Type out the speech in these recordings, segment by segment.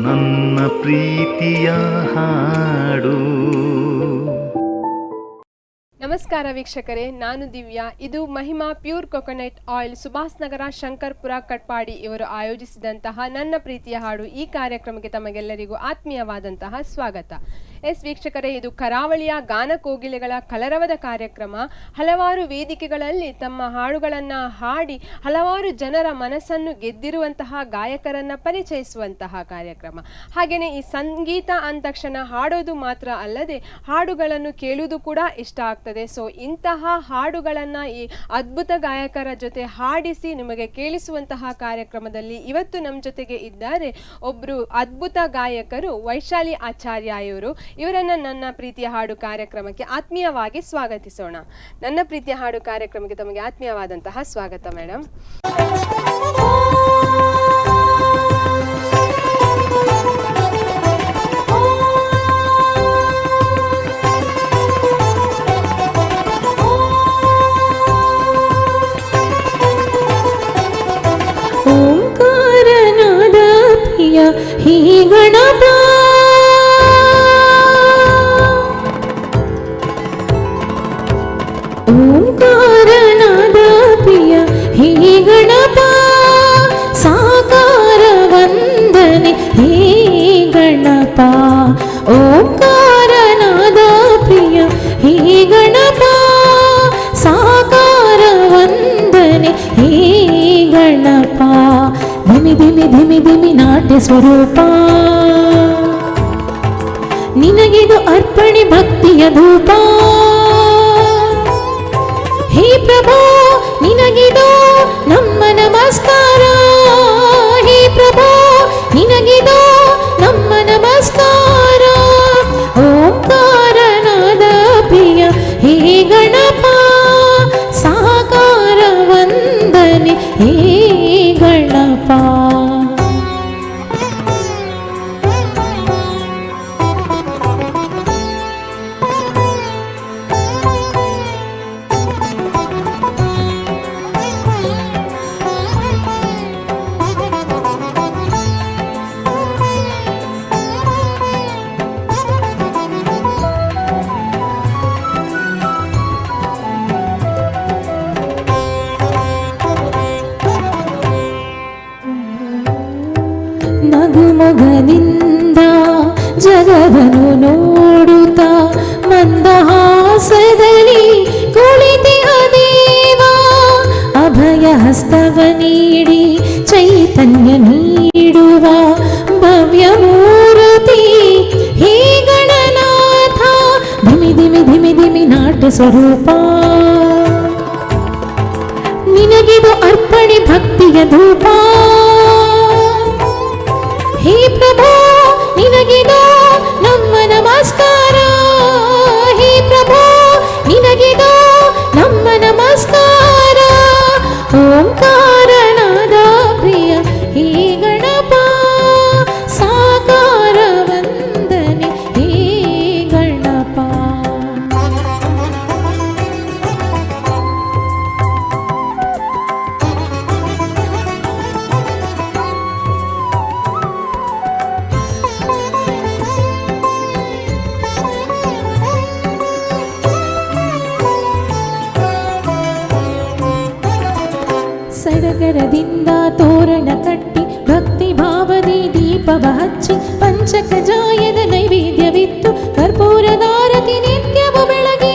ನನ್ನ ಪ್ರೀತಿಯ ಹಾಡು. ನಮಸ್ಕಾರ ವೀಕ್ಷಕರೇ, ನಾನು ದಿವ್ಯಾ. ಇದು Mahima pure coconut oil Subhas Nagar Shankarpura Katpadi ಇವರು ಆಯೋಜಿಸಿದಂತಹ ನನ್ನ ಪ್ರೀತಿಯ ಹಾಡು ಈ ಕಾರ್ಯಕ್ರಮಕ್ಕೆ ತಮಗೆಲ್ಲರಿಗೂ ಆತ್ಮೀಯವಾದಂತಹ ಸ್ವಾಗತ. ವೀಕ್ಷಕರೇ, ಇದು ಕರಾವಳಿಯ ಗಾನ ಕೋಗಿಲೆಗಳ ಕಲರವದ ಕಾರ್ಯಕ್ರಮ. ಹಲವಾರು ವೇದಿಕೆಗಳಲ್ಲಿ ತಮ್ಮ ಹಾಡುಗಳನ್ನು ಹಾಡಿ ಹಲವಾರು ಜನರ ಮನಸ್ಸನ್ನು ಗೆದ್ದಿರುವಂತಹ ಗಾಯಕರನ್ನು ಪರಿಚಯಿಸುವಂತಹ ಕಾರ್ಯಕ್ರಮ. ಹಾಗೆಯೇ ಈ ಸಂಗೀತ ಅಂದ ತಕ್ಷಣ ಹಾಡೋದು ಮಾತ್ರ ಅಲ್ಲದೆ ಹಾಡುಗಳನ್ನು ಕೇಳುವುದು ಕೂಡ ಇಷ್ಟ ಆಗ್ತದೆ. ಸೊ ಇಂತಹ ಹಾಡುಗಳನ್ನು ಈ ಅದ್ಭುತ ಗಾಯಕರ ಜೊತೆ ಹಾಡಿಸಿ ನಿಮಗೆ ಕೇಳಿಸುವಂತಹ ಕಾರ್ಯಕ್ರಮದಲ್ಲಿ ಇವತ್ತು ನಮ್ಮ ಜೊತೆಗೆ ಇದ್ದಾರೆ ಒಬ್ಬರು ಅದ್ಭುತ ಗಾಯಕರು ವೈಶಾಲಿ ಆಚಾರ್ಯ ಇವರು. ಇವರನ್ನ ನನ್ನ ಪ್ರೀತಿಯ ಹಾಡು ಕಾರ್ಯಕ್ರಮಕ್ಕೆ ಆತ್ಮೀಯವಾಗಿ ಸ್ವಾಗತಿಸೋಣ. ನನ್ನ ಪ್ರೀತಿಯ ಹಾಡು ಕಾರ್ಯಕ್ರಮಕ್ಕೆ ತಮಗೆ ಆತ್ಮೀಯವಾದಂತಹ ಸ್ವಾಗತ ಮೇಡಮ್. ಓಂಕಾರನಾದ ಪ್ರಿಯ ಹೀ ಗಣಪ, ಓಂಕಾರನಾದ ಪ್ರಿಯ ಹೇ ಗಣಪ, ಸಾಕಾರ ವಂದನೆ ಹೇ ಗಣಪ. ಓಂಕಾರನಾದ ಪ್ರಿಯ ಹೇ ಗಣಪ, ಸಾಕಾರ ವಂದನೆ ಹೇ ಗಣಪ. ಧಿಮಿ ಧಿಮಿ ಧಿಮಿ ಧಿಮಿ ನಾಟ್ಯ ಸ್ವರೂಪ, ನಿನಗಿದು ಅರ್ಪಣೆ ಭಕ್ತಿಯ ಧೂಪ. ಹೇ ಪ್ರಭೋ ನಿನಗಿದು ನಮ್ಮ ನಮಸ್ಕಾರ, ಹೇ ಪ್ರಭೋ ನಿನಗಿದು ನಮ್ಮ ನಮಸ್ಕಾರ. ಓಂಕಾರನಾದ ಪ್ರಿಯ ಹೇ ಗಣಪ, ಸಾಕಾರ ವಂದನೆ ಹೇ ಗಣಪ. ನಗುಮೊಗದಿಂದ ಜಗವನ್ನು ನೋಡುತ್ತ ಮಂದಹಾಸದಲ್ಲಿ ಕುಳಿತಿಹ ದೇವ, ಅಭಯ ಹಸ್ತವ ನೀಡಿ ಚೈತನ್ಯ ನೀಡುವ ಭವ್ಯ ಮೂರ್ತಿ ಹೇ ಗಣನಾಥ. ಧಿಮಿ ಧಿಮಿ ಧಿಮಿ ಧಿಮಿ ನಾಟ್ಯ ಸ್ವರೂಪ, ನಿನಗಿದು ಅರ್ಪಣೆ ಭಕ್ತಿಯ ಧೂಪ. ಹೇ ಪ್ರಭೋ ನಿನಗಿದು ನಮ್ಮ ನಮಸ್ಕಾರ, ಹೇ ಪ್ರಭೋ ನಿನಗಿದು ನಮ್ಮ ನಮಸ್ಕಾರ. ಓಂಕಾರನಾದ ಪ್ರಿಯ ಹೇ ಗಣಪ, ಸಾಕಾರ ವಂದನೆ ಹೇ ಗಣಪ. ಸಡಗರದಿಂದ ತೋರಣ ಕಟ್ಟಿ ಭಕ್ತಿ ಭಾವದಿ ದೀಪವ ಹಚ್ಚಿ ಪಂಚಕಜಾಯದ ನೈವೇದ್ಯವಿತ್ತು ಕರ್ಪೂರದಾರತಿ ನಿತ್ಯವು ಬೆಳಗಿ.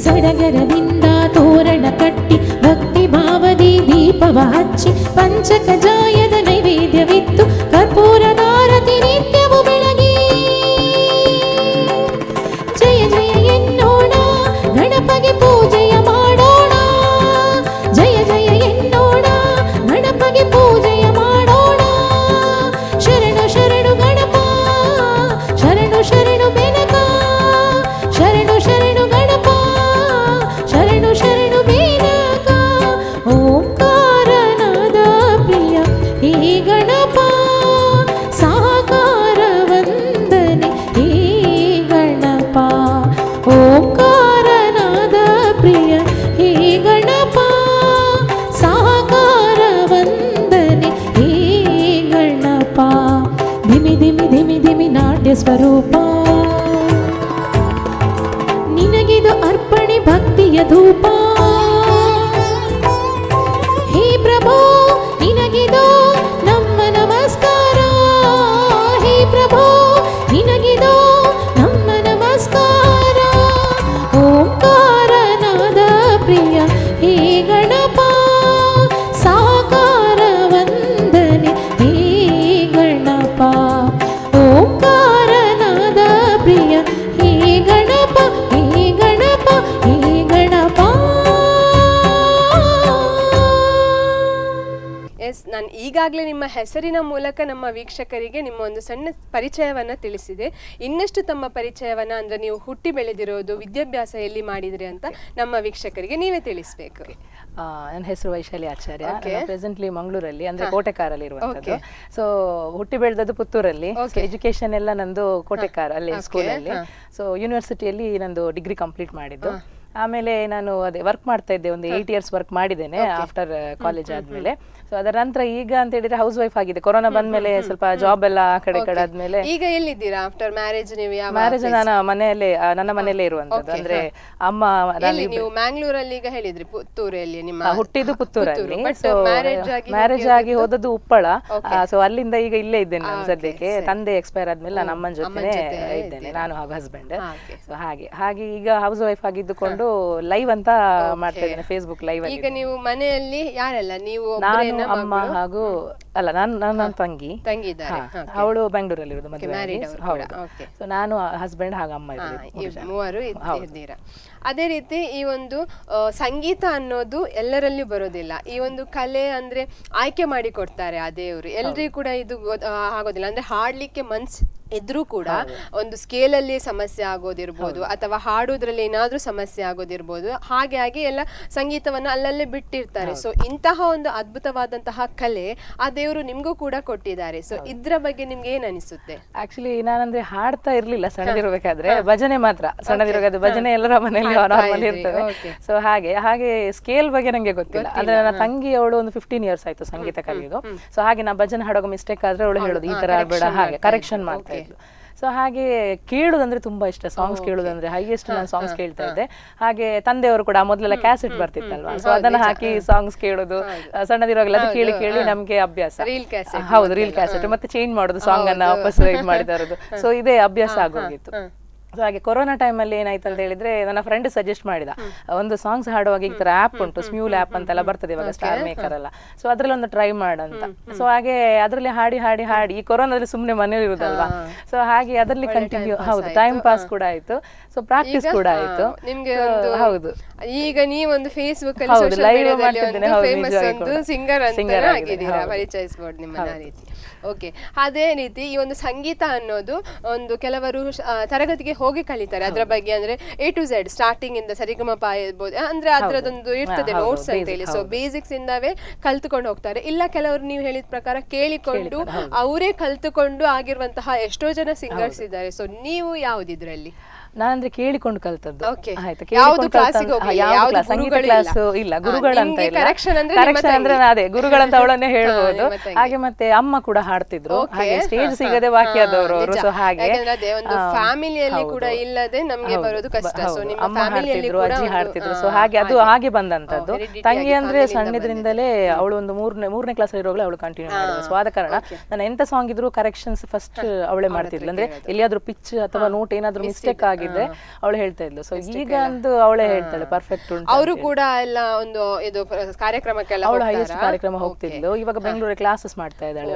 ಸಡಗರದಿಂದ ತೋರಣ ಕಟ್ಟಿ ಭಕ್ತಿ ಭಾವದಿ ದೀಪವ ಹಚ್ಚಿ ಪಂಚಕಜಾಯದ ನೈವೇದ್ಯವಿತ್ತು ಕರ್ಪೂರದಾರತಿ ನಿತ್ಯವು ಬೆಳಗಿ. ಜಯ ಜಯ ಎನ್ನೋಣ ಗಣಪಗೆ ಪೂಜೆಯ ಮಾಡೋಣ, ಜಯ ಜಯ ಎನ್ನೋಣ ಗಣಪಗೆ ಪೂಜೆಯ ಮಾಡೋಣ. ಶರಣು ಶರಣು ಗಣಪ, ಶರಣು ಶರಣು ಬೆನಕ, ಶರಣು ಶರಣು ಗಣಪ, ಶರಣು ಶರಣು ಬೆನಕ. ಓಂಕಾರನಾದ ಪ್ರಿಯ ಎಸ್, ನಾನು ಈಗಾಗಲೇ ನಿಮ್ಮ ಹೆಸರಿನ ಮೂಲಕ ನಮ್ಮ ವೀಕ್ಷಕರಿಗೆ ನಿಮ್ಮ ಒಂದು ಸಣ್ಣ ಪರಿಚಯವನ್ನ ತಿಳಿಸಿದೆ. ಇನ್ನಷ್ಟು ತಮ್ಮ ಪರಿಚಯವನ್ನ ಅಂದ್ರೆ ನೀವು ಹುಟ್ಟಿ ಬೆಳೆದಿರೋದು, ವಿದ್ಯಾಭ್ಯಾಸ ಎಲ್ಲಿ ಮಾಡಿದ್ರಿ ಅಂತ ನಮ್ಮ ವೀಕ್ಷಕರಿಗೆ ನೀವೇ ತಿಳಿಸ್ಬೇಕು. ನನ್ನ ಹೆಸರು ವೈಶಾಲಿ ಆಚಾರ್ಯ. ಪ್ರೆಸೆಂಟ್ಲಿ ಮಂಗಳೂರಲ್ಲಿ ಅಂದ್ರೆ ಕೋಟೆಕಾರಲ್ಲಿ ಇರುವಂತದ್ದು. ಸೊ ಹುಟ್ಟಿ ಬೆಳೆದದ್ದು ಪುತ್ತೂರಲ್ಲಿ. ಎಜುಕೇಶನ್ ಎಲ್ಲ ನಂದು ಕೋಟೆಕಾರ ಅಲ್ಲಿ ಸ್ಕೂಲಲ್ಲಿ. ಸೊ ಯೂನಿವರ್ಸಿಟಿಯಲ್ಲಿ ನಂದು ಡಿಗ್ರಿ ಕಂಪ್ಲೀಟ್ ಮಾಡಿದ್ದು. ಆಮೇಲೆ ನಾನು ಅದೇ ವರ್ಕ್ ಮಾಡ್ತಾ ಇದ್ದೆ, ಒಂದು 8 years ವರ್ಕ್ ಮಾಡಿದ್ದೇನೆ ಆಫ್ಟರ್ ಕಾಲೇಜ್ ಆದ್ಮೇಲೆ. ಸೊ ಅದರ ನಂತರ ಈಗ ಅಂತ ಹೇಳಿದ್ರೆ ಹೌಸ್ ವೈಫ್ ಆಗಿದೆ. ಕೊರೋನಾ ಬಂದ್ಮೇಲೆ ಸ್ವಲ್ಪ ಜಾಬ್ ಎಲ್ಲ ಆ ಕಡೆ ಆದ್ಮೇಲೆ. ಈಗ ಎಲ್ಲಿದ್ದೀರಾ ಆಫ್ಟರ್ ಮ್ಯಾರೇಜ್? ನೀವು ಮ್ಯಾರೇಜ್ ನಾನು ಮನೆಯಲ್ಲೇ, ನನ್ನ ಮನೆಯಲ್ಲೇ ಇರುವಂತದ್ದು. ಅಂದ್ರೆ ಅಮ್ಮ ನೀವು ಮ್ಯಾಂಗ್ಳೂರಲ್ಲಿ ಈಗ ಹೇಳಿದ್ರಿ, ಪುತ್ತೂರಲ್ಲಿ ನಿಮ್ಮ ಹುಟ್ಟಿದ್ದು ಪುತ್ತೂರಲ್ಲಿ. ಸೊ ಮ್ಯಾರೇಜ್ ಆಗಿ ಹೋದದ್ದು ಉಪ್ಪಳ. ಸೊ ಅಲ್ಲಿಂದ ಈಗ ಇಲ್ಲೇ ಇದ್ದೇನೆ ನಾನು ಸದ್ಯಕ್ಕೆ. ತಂದೆ ಎಕ್ಸ್ಪೈರ್ ಆದ್ಮೇಲೆ ನಾನು ಅಮ್ಮನ ಜೊತೆ ಇದ್ದೇನೆ, ನಾನು ಹಾಗೂ ಹಸ್ಬೆಂಡ್. ಸೊ ಹಾಗೆ ಈಗ ಹೌಸ್ ವೈಫ್ ಆಗಿದ್ದುಕೊಂಡು ಲೈವ್ ಅಂತ ಮಾಡ್ತಾ ಇದ್ದೇನೆ, ಫೇಸ್ಬುಕ್ ಲೈವ್. ಈಗ ನೀವು ಮನೆಯಲ್ಲಿ ಯಾರೆಲ್ಲ? ನೀವು ನಾನು, ಅಮ್ಮ ಹಾಗೂ ಅಲ್ಲ ನನ್ನ ತಂಗಿ ಇದ್ದಾರೆ, ಅವಳು ಬೆಂಗಳೂರಲ್ಲಿ ಇರೋದು, ಮದುವೆ. ಸೊ ನಾನು ಹಸ್ಬೆಂಡ್ ಹಾಗೂ ಅಮ್ಮ ಮೂವರು ಇದ್ದೀರಾ. ಅದೇ ರೀತಿ ಈ ಒಂದು ಸಂಗೀತ ಅನ್ನೋದು ಎಲ್ಲರಲ್ಲಿಯೂ ಬರೋದಿಲ್ಲ. ಈ ಒಂದು ಕಲೆ ಅಂದ್ರೆ ಆಯ್ಕೆ ಮಾಡಿ ಕೊಡ್ತಾರೆ ಆ ದೇವರು. ಎಲ್ರಿಗೂ ಕೂಡ ಇದು ಆಗೋದಿಲ್ಲ. ಅಂದ್ರೆ ಹಾಡ್ಲಿಕ್ಕೆ ಮನ್ಸು ಇದ್ರೂ ಕೂಡ ಒಂದು ಸ್ಕೇಲಲ್ಲಿ ಸಮಸ್ಯೆ ಆಗೋದಿರ್ಬೋದು, ಅಥವಾ ಹಾಡೋದ್ರಲ್ಲಿ ಏನಾದ್ರೂ ಸಮಸ್ಯೆ ಆಗೋದಿರ್ಬೋದು. ಹಾಗೆ ಎಲ್ಲ ಸಂಗೀತವನ್ನ ಅಲ್ಲಲ್ಲೇ ಬಿಟ್ಟಿರ್ತಾರೆ. ಸೊ ಇಂತಹ ಒಂದು ಅದ್ಭುತವಾದಂತಹ ಕಲೆ ಆ ದೇವರು ನಿಮ್ಗೂ ಕೂಡ ಕೊಟ್ಟಿದ್ದಾರೆ. ಸೊ ಇದ್ರ ಬಗ್ಗೆ ನಿಮ್ಗೆ ಏನ್ ಅನಿಸುತ್ತೆ? ಆಕ್ಚುಲಿ ನಾನಂದ್ರೆ ಹಾಡ್ತಾ ಇರ್ಲಿಲ್ಲ ಸಣ್ಣದಿರ್ಬೇಕಾದ್ರೆ, ಭಜನೆ ಮಾತ್ರ. ಸಣ್ಣದಿರ್ಬೇಕಾದ್ರೆ ಭಜನೆ ಎಲ್ಲರ ಮನೆಯಲ್ಲಿ ನಾರ್ಮಲ್ ಇರ್ತದೆ. ಸೊ ಹಾಗೆ ಸ್ಕೇಲ್ ಬಗ್ಗೆ ನಂಗೆ ಗೊತ್ತಿಲ್ಲ. ಅಂದ್ರೆ ನನ್ನ ತಂಗಿ ಅವಳು ಒಂದು 15 years ಆಯ್ತು ಸಂಗೀತ ಕಲಿಯೋದು. ಸೊ ಹಾಗೆ ನಾ ಭಜನೆ ಹಾಡುವಾಗ ಮಿಸ್ಟೇಕ್ ಆದ್ರೆ ಅವಳು ಹೇಳೋದು ಈ ತರ ಆಡ್ಬೇಡ, ಹಾಗೆ ಕರೆಕ್ಷನ್ ಮಾಡ್ತಾ ಇದ್ಲು. ಸೊ ಹಾಗೆ ಕೇಳುದಂದ್ರೆ ತುಂಬಾ ಇಷ್ಟ, ಸಾಂಗ್ಸ್ ಕೇಳುದಂದ್ರೆ ಹೈಯೆಸ್ಟ್ ನಾನು ಸಾಂಗ್ಸ್ ಕೇಳ್ತಾ ಇದ್ದೆ. ಹಾಗೆ ತಂದೆಯವರು ಕೂಡ ಮೊದಲೆಲ್ಲ ಕ್ಯಾಸೆಟ್ ಬರ್ತಿತ್ತಲ್ವಾ, ಸೊ ಅದನ್ನ ಹಾಕಿ ಸಾಂಗ್ಸ್ ಕೇಳೋದು ಸಣ್ಣದಿರುವಾಗಲ್ಲ. ಅದು ಕೇಳಿ ನಮ್ಗೆ ಅಭ್ಯಾಸ. ಹೌದು, ರೀಲ್ ಕ್ಯಾಸೆಟ್ ಮತ್ತೆ ಚೇಂಜ್ ಮಾಡೋದು ಸಾಂಗ್ ಅನ್ನ ವಾಪಸ್ ಇದು ಮಾಡಿದ ಇರೋದು. ಸೊ ಇದೇ ಅಭ್ಯಾಸ ಆಗೋಗಿತ್ತು. ಸೊ ಹಾಗೆ ಕೊರೋನಾ ಟೈಮಲ್ಲಿ ಏನಾಯ್ತು ಅಂತ ಹೇಳಿದ್ರೆ, ನನ್ನ ಫ್ರೆಂಡ್ ಸಜೆಸ್ಟ್ ಮಾಡಿದ, ಒಂದು ಸಾಂಗ್ಸ್ ಹಾಡುವಾಗ ಈ ತರ ಆಪ್ ಉಂಟು, ಸ್ಮ್ಯೂಲ್ ಆಪ್ ಅಂತೆಲ್ಲ ಬರ್ತದೆ ಇವಾಗ, ಸ್ಟಾರ್ ಮೇಕರ್ ಎಲ್ಲ. ಸೊ ಅದ್ರಲ್ಲಿ ಒಂದು ಟ್ರೈ ಮಾಡಂತ. ಸೊ ಹಾಗೆ ಅದರಲ್ಲಿ ಹಾಡಿ ಈ ಕೊರೋನಾದಲ್ಲಿ ಸುಮ್ಮನೆ ಮನೇಲಿ ಇರುದಲ್ವಾ, ಸೊ ಹಾಗೆ ಅದರಲ್ಲಿ ಕಂಟಿನ್ಯೂ. ಹೌದು, ಟೈಮ್ ಪಾಸ್ ಕೂಡ ಆಯ್ತು, ಸೊ ಪ್ರಾಕ್ಟೀಸ್ ಕೂಡ ಆಯ್ತು. ನಿಮ್ಗೆ ಹೌದು, ಈಗ ನೀವೊಂದು ಫೇಸ್ಬುಕ್ ಅಲ್ಲಿ ಲೈವ್ ಮಾಡ್ತಿದ್ದೇನೆ, ಫೇಮಸ್ ಒಂದು ಸಿಂಗರ್ ಅಂತ ಆಗಿದ್ದೀರಾ, ಪರಿಚಯಿಸಬಹುದು ನಿಮ್ಮನ್ನ ಆ ರೀತಿ. ಓಕೆ, ಅದೇ ರೀತಿ ಈ ಒಂದು ಸಂಗೀತ ಅನ್ನೋದು ಒಂದು ಕೆಲವರು ತರಗತಿಗೆ ಹೋಗಿ ಕಲಿತಾರೆ ಅದ್ರ ಬಗ್ಗೆ. ಅಂದ್ರೆ A to Z ಸ್ಟಾರ್ಟಿಂಗ್ ಇಂದ ಸರಿಗಮಪ ಇರ್ಬೋದು, ಅಂದ್ರೆ ಅದ್ರದೊಂದು ಇರ್ತದೆ ನೋಟ್ಸ್ ಅಂತ ಹೇಳಿ. ಸೊ ಬೇಸಿಕ್ಸ್ ಇಂದವೇ ಕಲ್ತುಕೊಂಡು ಹೋಗ್ತಾರೆ. ಇಲ್ಲ ಕೆಲವರು ನೀವು ಹೇಳಿದ ಪ್ರಕಾರ ಕೇಳಿಕೊಂಡು ಅವರೇ ಕಲ್ತುಕೊಂಡು ಆಗಿರುವಂತಹ ಎಷ್ಟೋ ಜನ ಸಿಂಗರ್ಸ್ ಇದ್ದಾರೆ. ಸೊ ನೀವು ಯಾವ್ದಿದ್ರಲ್ಲಿ? ನಾನಂದ್ರೆ ಕೇಳಿಕೊಂಡು ಕಲ್ತದ್ದು. ಸಂಗೀತ ಕ್ಲಾಸ್ ಇಲ್ಲ, ಗುರುಗಳಂತ ಇಲ್ಲ. ಕರೆಕ್ಷನ್ ಅಂದ್ರೆ ಅದೇ ಗುರುಗಳಂತ ಅವಳನ್ನೇ ಹೇಳ್ಬೋದು. ಹಾಗೆ ಮತ್ತೆ ಅಮ್ಮ ಕೂಡ ಹಾಡ್ತಿದ್ರು, ಹಾಗೆ ಸ್ಟೇಜ್ ಸಿಗದೆ ಬಾಕಿ ಆದವರು ಅವರು. ಸೊ ಹಾಗೆ ಒಂದು ಫ್ಯಾಮಿಲಿಯಲ್ಲಿ ಕೂಡ ಇಲ್ಲದೆ ನಮ್ಗೆ ಬರೋದು ಕಷ್ಟ. ಸೊ ನಿಮ್ಮ ಅಮ್ಮ ಹಾಡ್ತಿದ್ರು, ಅಜ್ಜಿ ಹಾಡ್ತಿದ್ರು. ಸೊ ಹಾಗೆ ಅದು ಹಾಗೆ ಬಂದಂತದ್ದು. ತಂಗಿ ಅಂದ್ರೆ ಸಣ್ಣದ್ರಿಂದಲೇ ಅವಳು ಒಂದು ಮೂರನೇ ಕ್ಲಾಸ್ ಇರುವಾಗಲೇ ಅವಳು ಕಂಟಿನ್ಯೂ ಮಾಡಿದ್ರು. ಸೊ ಆದ ಕಾರಣ ನಾನು ಎಂತ ಸಾಂಗ್ ಇದ್ರು ಕರೆಕ್ಷನ್ಸ್ ಫಸ್ಟ್ ಅವಳೇ ಮಾಡ್ತಿದ್ಲು. ಅಂದ್ರೆ ಎಲ್ಲಿಯಾದ್ರೂ ಪಿಚ್ ಅಥವಾ ನೋಟ್ ಏನಾದ್ರೂ ಮಿಸ್ಟೇಕ್ ಆಗಿ ಅವಳು ಹೇಳ್ತಾ ಇದ್ಲು. ಸೊ ಈಗ ಒಂದು ಅವಳೇ ಹೇಳ್ತಾಳೆ ಪರ್ಫೆಕ್ಟ್ ಉಂಟು. ಅವರು ಕೂಡ ಎಲ್ಲ ಒಂದು ಇದು ಕಾರ್ಯಕ್ರಮಕ್ಕೆಲ್ಲ ಅವಳು ಹೈಯೆಸ್ಟ್ ಕಾರ್ಯಕ್ರಮ ಹೋಗ್ತಿದ್ಲು. ಇವಾಗ ಬೆಂಗಳೂರಲ್ಲಿ ಕ್ಲಾಸಸ್ ಮಾಡ್ತಾ ಇದ್ದಾಳೆ.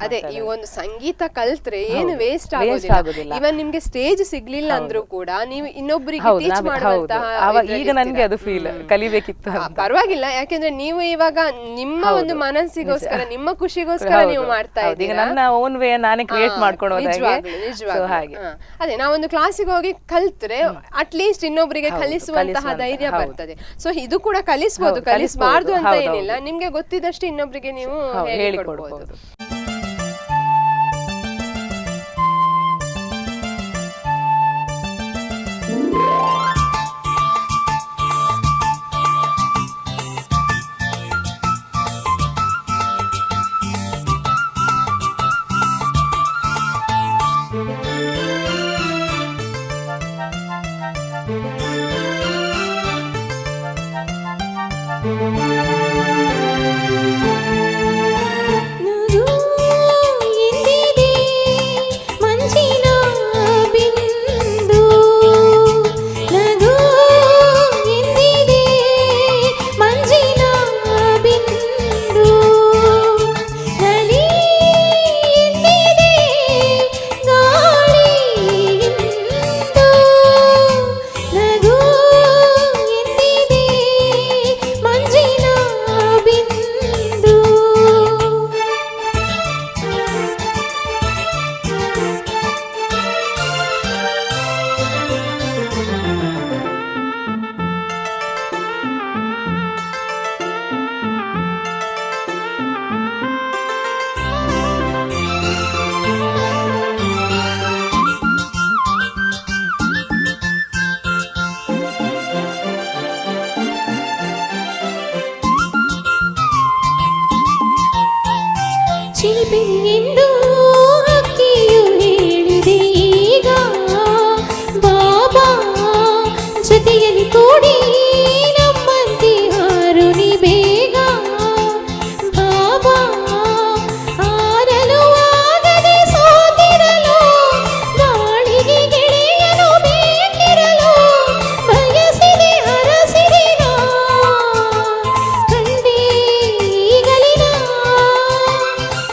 ಅದೇ ಈ ಒಂದು ಸಂಗೀತ ಕಲ್ತ್ರೆ ಏನು ವೇಸ್ಟ್ ಆಗೋದಿಲ್ಲ. ಇವನ್ ನಿಮ್ಗೆ ಸ್ಟೇಜ್ ಸಿಗ್ಲಿಲ್ಲ ಅಂದ್ರೂ ಕೂಡ ನೀವು ಇನ್ನೊಬ್ಬರಿಗೆ ಟೀಚ್ ಮಾಡುವಂತಹ, ಈಗ ನನ್ಗೆ ಅದು ಫೀಲ್ ಕಲಿಬೇಕಿತ್ತು. ಪರವಾಗಿಲ್ಲ, ಯಾಕೆಂದ್ರೆ ನೀವು ಇವಾಗ ನಿಮ್ಮ ಒಂದು ಮನಸ್ಸಿಗೋಸ್ಕರ, ನಿಮ್ಮ ಖುಷಿಗೋಸ್ಕರ ನೀವು ಮಾಡ್ತಾ ಇದ್ದೀರಾ. ನನ್ನ ಓನ್ ವೇ ನಾನೇ ಕ್ರಿಯೇಟ್ ಮಾಡ್ಕೊಂಡು ಹಾಗೆ. ಅದೇ ನಾವೊಂದು ಕ್ಲಾಸಿಗೆ ಹೋಗಿ ಕಲ್ತ್ರೆ ಅಟ್ಲೀಸ್ಟ್ ಇನ್ನೊಬ್ಬರಿಗೆ ಕಲಿಸುವಂತಹ ಧೈರ್ಯ ಬರ್ತದೆ. ಸೊ ಇದು ಕೂಡ ಕಲಿಸಬಹುದು, ಕಲಿಸಬಾರ್ದು ಅಂತ ಏನಿಲ್ಲ. ನಿಮ್ಗೆ ಗೊತ್ತಿದ್ದಷ್ಟು ಇನ್ನೊಬ್ಬರಿಗೆ ನೀವು ಹೇಳಿಕೊಡ್ಬಹುದು. ನುಗ್ಗು ಚಿಲಿಪಿಲಿ ಎಂದು ಹಕ್ಕಿಯು ಹೇಳಿದೆ ಈಗ ಬಾಬಾ ಜೊತೆಯಲ್ಲಿ ಕೂಡಿ ನಮ್ಮಂತೆ ಹಾರು ನೀ ಬೇಗ ಬಾಬಾ ಹಾರಲು ಆಗದೆ ಸೋತಿರಲು ಗಾಳಿಗೆ ಗೆಳೆಯನು ಬೇಕಿರಲು ಬಯಸಿದೆ ಹರಸಿದೆ ನಾ ಕಂಡೆ ಈಗಲಿನ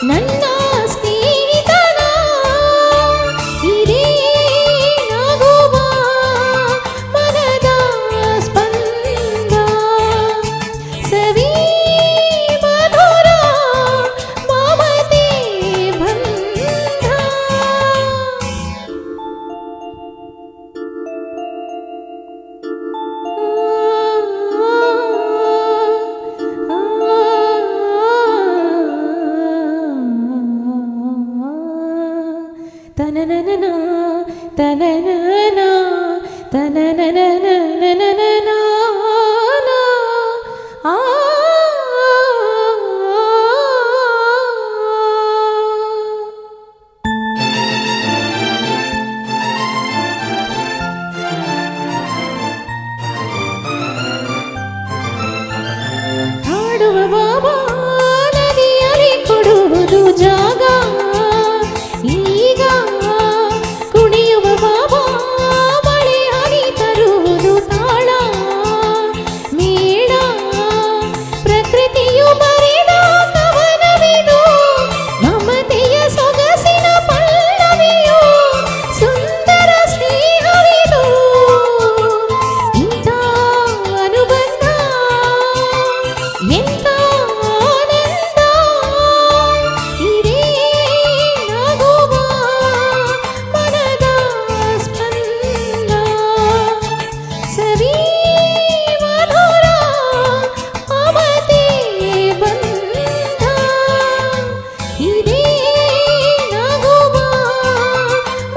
ನನ್ನ ಸ್ನೇಹಿತನ ಇದೇ ನಗುವ ಮನದ ಸ್ಪಂದ ಸವಿ ಮಧುರ ಮಮತೆ ಬಂಧ ತನನನ ತನನನ ತನನನ ಆ ಹಾಡುವ ಬಾಬಾ ನದಿಯಲ್ಲಿ ಕೊಡುವುದು ಜಾಗ ಈಗ ಕುಣಿಯುವ ಬಾಬಾ ಮಳೆ ಹನಿ ತರುವುದು ತಾಳ ಮೇಳ ಪ್ರಕೃತಿಯು ಬರೆದ ಕವನವಿದು ಮಮತೆಯ ಸೊಗಸಿನ ಪಲ್ಲವಿಯು ಸುಂದರ ಸ್ನೇಹವಿದು ಇಂಥ ಅನುಬಂಧ ಎಂಥ ಆನಂದ ಇದೇ ನಗುವ ಮನದ ಸ್ಪಂದ ಸವಿ ಮಧುರ ಮಮತೆ ಬಂಧ ಇದೇ ನಗುವ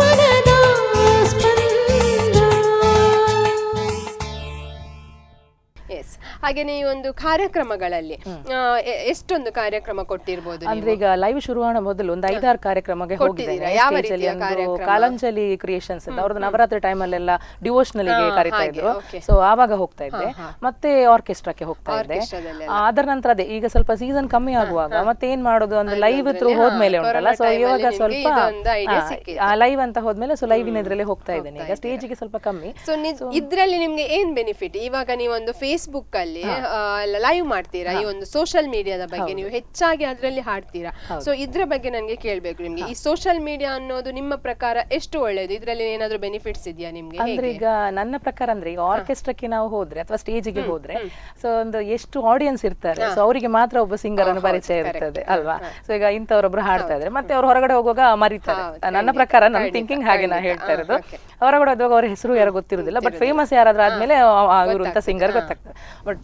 ಮನದ ಸ್ಪಂದ. ಎಸ್ ಹಾಗೇನೆ ಈ ಒಂದು ಕಾರ್ಯಕ್ರಮಗಳಲ್ಲಿ ಎಷ್ಟೊಂದು ಕಾರ್ಯಕ್ರಮ ಕೊಟ್ಟಿರ್ಬೋದು ಅಂದ್ರೆ ಈಗ ಲೈವ್ ಶುರುವಾಣ ಮೊದಲು ಒಂದು 5-6 ಕಾರ್ಯಕ್ರಮಕ್ಕೆ ಹೋಗಿದ್ದೇನೆ. Stage ಅಲ್ಲಿ ಒಂದು ಕಾಲಂಜಲಿ ಕ್ರಿಯೇಷನ್ಸ್ ಅಂತ ಅವ್ರದ್ದು ನವರಾತ್ರಿ ಟೈಮ್ ಅಲ್ಲೆಲ್ಲ ಡಿವೋಷನಲ್ ಗೆ ಕರೀತಾ ಇದ್ರು. ಸೊ ಆವಾಗ ಹೋಗ್ತಾ ಇದ್ದೆ, ಮತ್ತೆ ಆರ್ಕೆಸ್ಟ್ರಾಕ್ಕೆ ಹೋಗ್ತಾ ಇದ್ದೆ. ಅದರ ನಂತರ ಅದೇ ಈಗ ಸ್ವಲ್ಪ ಸೀಸನ್ ಕಮ್ಮಿ ಆಗುವಾಗ ಮತ್ತೆ ಏನ್ ಮಾಡೋದು ಅಂದ್ರೆ ಲೈವ್ ಥ್ರೂ ಹೋದ್ಮೇಲೆ ಉಂಟಲ್ಲ, ಸೊ ಇವಾಗ ಸ್ವಲ್ಪ ಲೈವ್ ಅಂತ ಹೋದ್ಮೇಲೆ ಸೊ ಲೈವ್ ಇದ್ರಲ್ಲಿ ಹೋಗ್ತಾ ಇದ್ದೇನೆ. ಈಗ ಸ್ಟೇಜಿಗೆ ಸ್ವಲ್ಪ ಕಮ್ಮಿ. ಸೊ ಇದ್ರಲ್ಲಿ ನಿಮ್ಗೆ ಏನ್ ಬೆನಿಫಿಟ್? ಇವಾಗ ನೀವೊಂದು ಫೇಸ್ಬುಕ್ ಅಲ್ಲಿ ಲೈವ್ ಮಾಡ್ತೀರಾ, ಈ ಒಂದು ಸೋಷಿಯಲ್ ಮೀಡಿಯಾದ ಬಗ್ಗೆ ನೀವು ಹೆಚ್ಚಾಗಿ ಅದರಲ್ಲಿ ಹಾಡ್ತೀರಾ. ಸೊ ಇದ್ರ ಬಗ್ಗೆ ನನಗೆ ಕೇಳ್ಬೇಕು ನಿಮ್ಗೆ, ಈ ಸೋಷಿಯಲ್ ಮೀಡಿಯಾ ಅನ್ನೋದು ನಿಮ್ಮ ಪ್ರಕಾರ ಎಷ್ಟು ಒಳ್ಳೇದು? ಇದ್ರಲ್ಲಿ ಏನಾದ್ರೂ ಬೆನಿಫಿಟ್ಸ್ ಇದೆಯಾ ನಿಮ್ಗೆ? ಅಂದ್ರೆ ಈಗ ನನ್ನ ಪ್ರಕಾರ ಅಂದ್ರೆ ಈಗ ಆರ್ಕೆಸ್ಟ್ರಾಕ್ಕೆ ನಾವು ಹೋದ್ರೆ ಅಥವಾ ಸ್ಟೇಜಿಗೆ ಹೋದ್ರೆ ಸೊ ಒಂದು ಎಷ್ಟು ಆಡಿಯನ್ಸ್ ಇರ್ತಾರೆ, ಸೊ ಅವರಿಗೆ ಮಾತ್ರ ಒಬ್ಬ ಸಿಂಗರ್ ಅನ್ನು ಪರಿಚಯ ಇರ್ತದೆ ಅಲ್ವಾ. ಸೊ ಈಗ ಇಂಥವರೊಬ್ರು ಹಾಡ್ತಾ ಇದ್ರೆ ಮತ್ತೆ ಅವ್ರು ಹೊರಗಡೆ ಹೋಗುವಾಗ ಮರಿತಾರೆ. ನನ್ನ ಪ್ರಕಾರ ನನ್ನ ಥಿಂಕಿಂಗ್ ಹಾಗೆ ನಾ ಹೇಳ್ತಾ ಇರೋದು. ಹೊರಗಡೆ ಹೋಗುವಾಗ ಅವ್ರ ಹೆಸರು ಯಾರು ಗೊತ್ತಿರುದಿಲ್ಲ, ಬಟ್ ಫೇಮಸ್ ಯಾರಾದ್ರೂ ಆದ್ಮೇಲೆ ಇವರು ಅಂತ ಸಿಂಗರ್ ಗೊತ್ತಾಗ್ತದೆ. ಬಟ್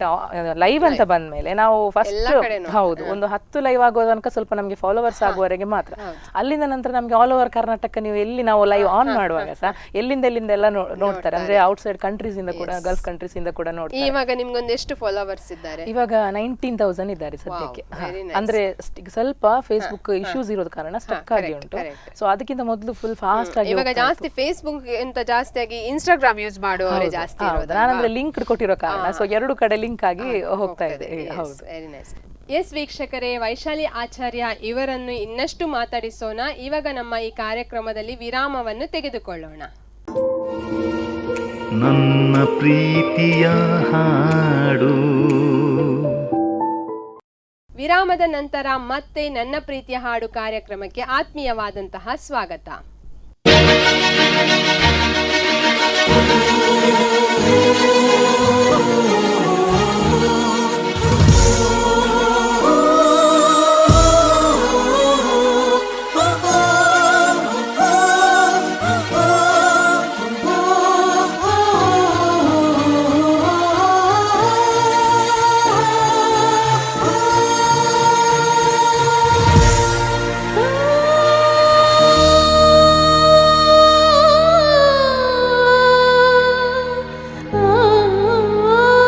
ಲೈವ್ ಅಂತ ಬಂದ್ಮೇಲೆ ನಾವು ಫಸ್ಟ್ ಹೌದು ಒಂದು 10 ಲೈವ್ ಆಗೋ ತನಕ ಸ್ವಲ್ಪ ನಮ್ಗೆ ಫಾಲೋವರ್ಸ್ ಆಗುವವರೆಗೆ ಮಾತ್ರ. ಅಲ್ಲಿಂದ ನಂತರ ನಮ್ಗೆ ಆಲ್ ಓವರ್ ಕರ್ನಾಟಕ ನೀವು ಎಲ್ಲಿ ನಾವು ಲೈವ್ ಆನ್ ಮಾಡುವಾಗ ಸಹ ಎಲ್ಲಿಂದ ಎಲ್ಲ ನೋಡ್ತಾರೆ. ಅಂದ್ರೆ ಔಟ್ಸೈಡ್ ಕಂಟ್ರೀಸ್ ಇಂದ ಕೂಡ, ಗಲ್ಫ್ ಕಂಟ್ರೀಸ್ ಇಂದ ಕೂಡ ನೋಡ್ತಾರೆ. ಇವಾಗ ನಿಮ್ಗೊಂದು ಎಷ್ಟು ಫಾಲೋವರ್ಸ್ ಇದ್ದಾರೆ? ಇವಾಗ 19,000 ಇದ್ದಾರೆ ಸದ್ಯಕ್ಕೆ. ಅಂದ್ರೆ ಸ್ವಲ್ಪ ಫೇಸ್ಬುಕ್ ಇಶ್ಯೂಸ್ ಇರೋದ ಕಾರಣ ಸ್ಟಕ್ ಆಗಿ ಉಂಟು. ಸೊ ಅದಕ್ಕಿಂತ ಮೊದಲು ಫುಲ್ ಫಾಸ್ಟ್ ಆಗಿ ಇವಾಗ ಜಾಸ್ತಿ ಫೇಸ್ಬುಕ್ ಅಂತ ಜಾಸ್ತಿಯಾಗಿ ಇನ್ಸ್ಟಾಗ್ರಾಮ್ ಯೂಸ್ ಮಾಡುವವರೇ ಜಾಸ್ತಿ ಇರೋದು. ನಾನಂದ್ರೆ ಲಿಂಕ್ ಕೊಟ್ಟಿರೋ ಕಾರಣ ಸೊ ಎರಡು ಕಡೆ ಲಿಂಕ್ ಆಗಿ ಹೋಗ್ತಾ ಇದೆ. ಹೌದು. Very nice. ಎಸ್ ವೀಕ್ಷಕರೇ, ವೈಶಾಲಿ ಆಚಾರ್ಯ ಇವರನ್ನು ಇನ್ನಷ್ಟು ಮಾತಾಡಿಸೋಣ. ಇವಾಗ ನಮ್ಮ ಈ ಕಾರ್ಯಕ್ರಮದಲ್ಲಿ ವಿರಾಮವನ್ನು ತೆಗೆದುಕೊಳ್ಳೋಣ. ನನ್ನ ಪ್ರೀತಿಯ ಹಾಡು. ವಿರಾಮದ ನಂತರ ಮತ್ತೆ ನನ್ನ ಪ್ರೀತಿಯ ಹಾಡು ಕಾರ್ಯಕ್ರಮಕ್ಕೆ ಆತ್ಮೀಯವಾದಂತಹ ಸ್ವಾಗತ. ಆ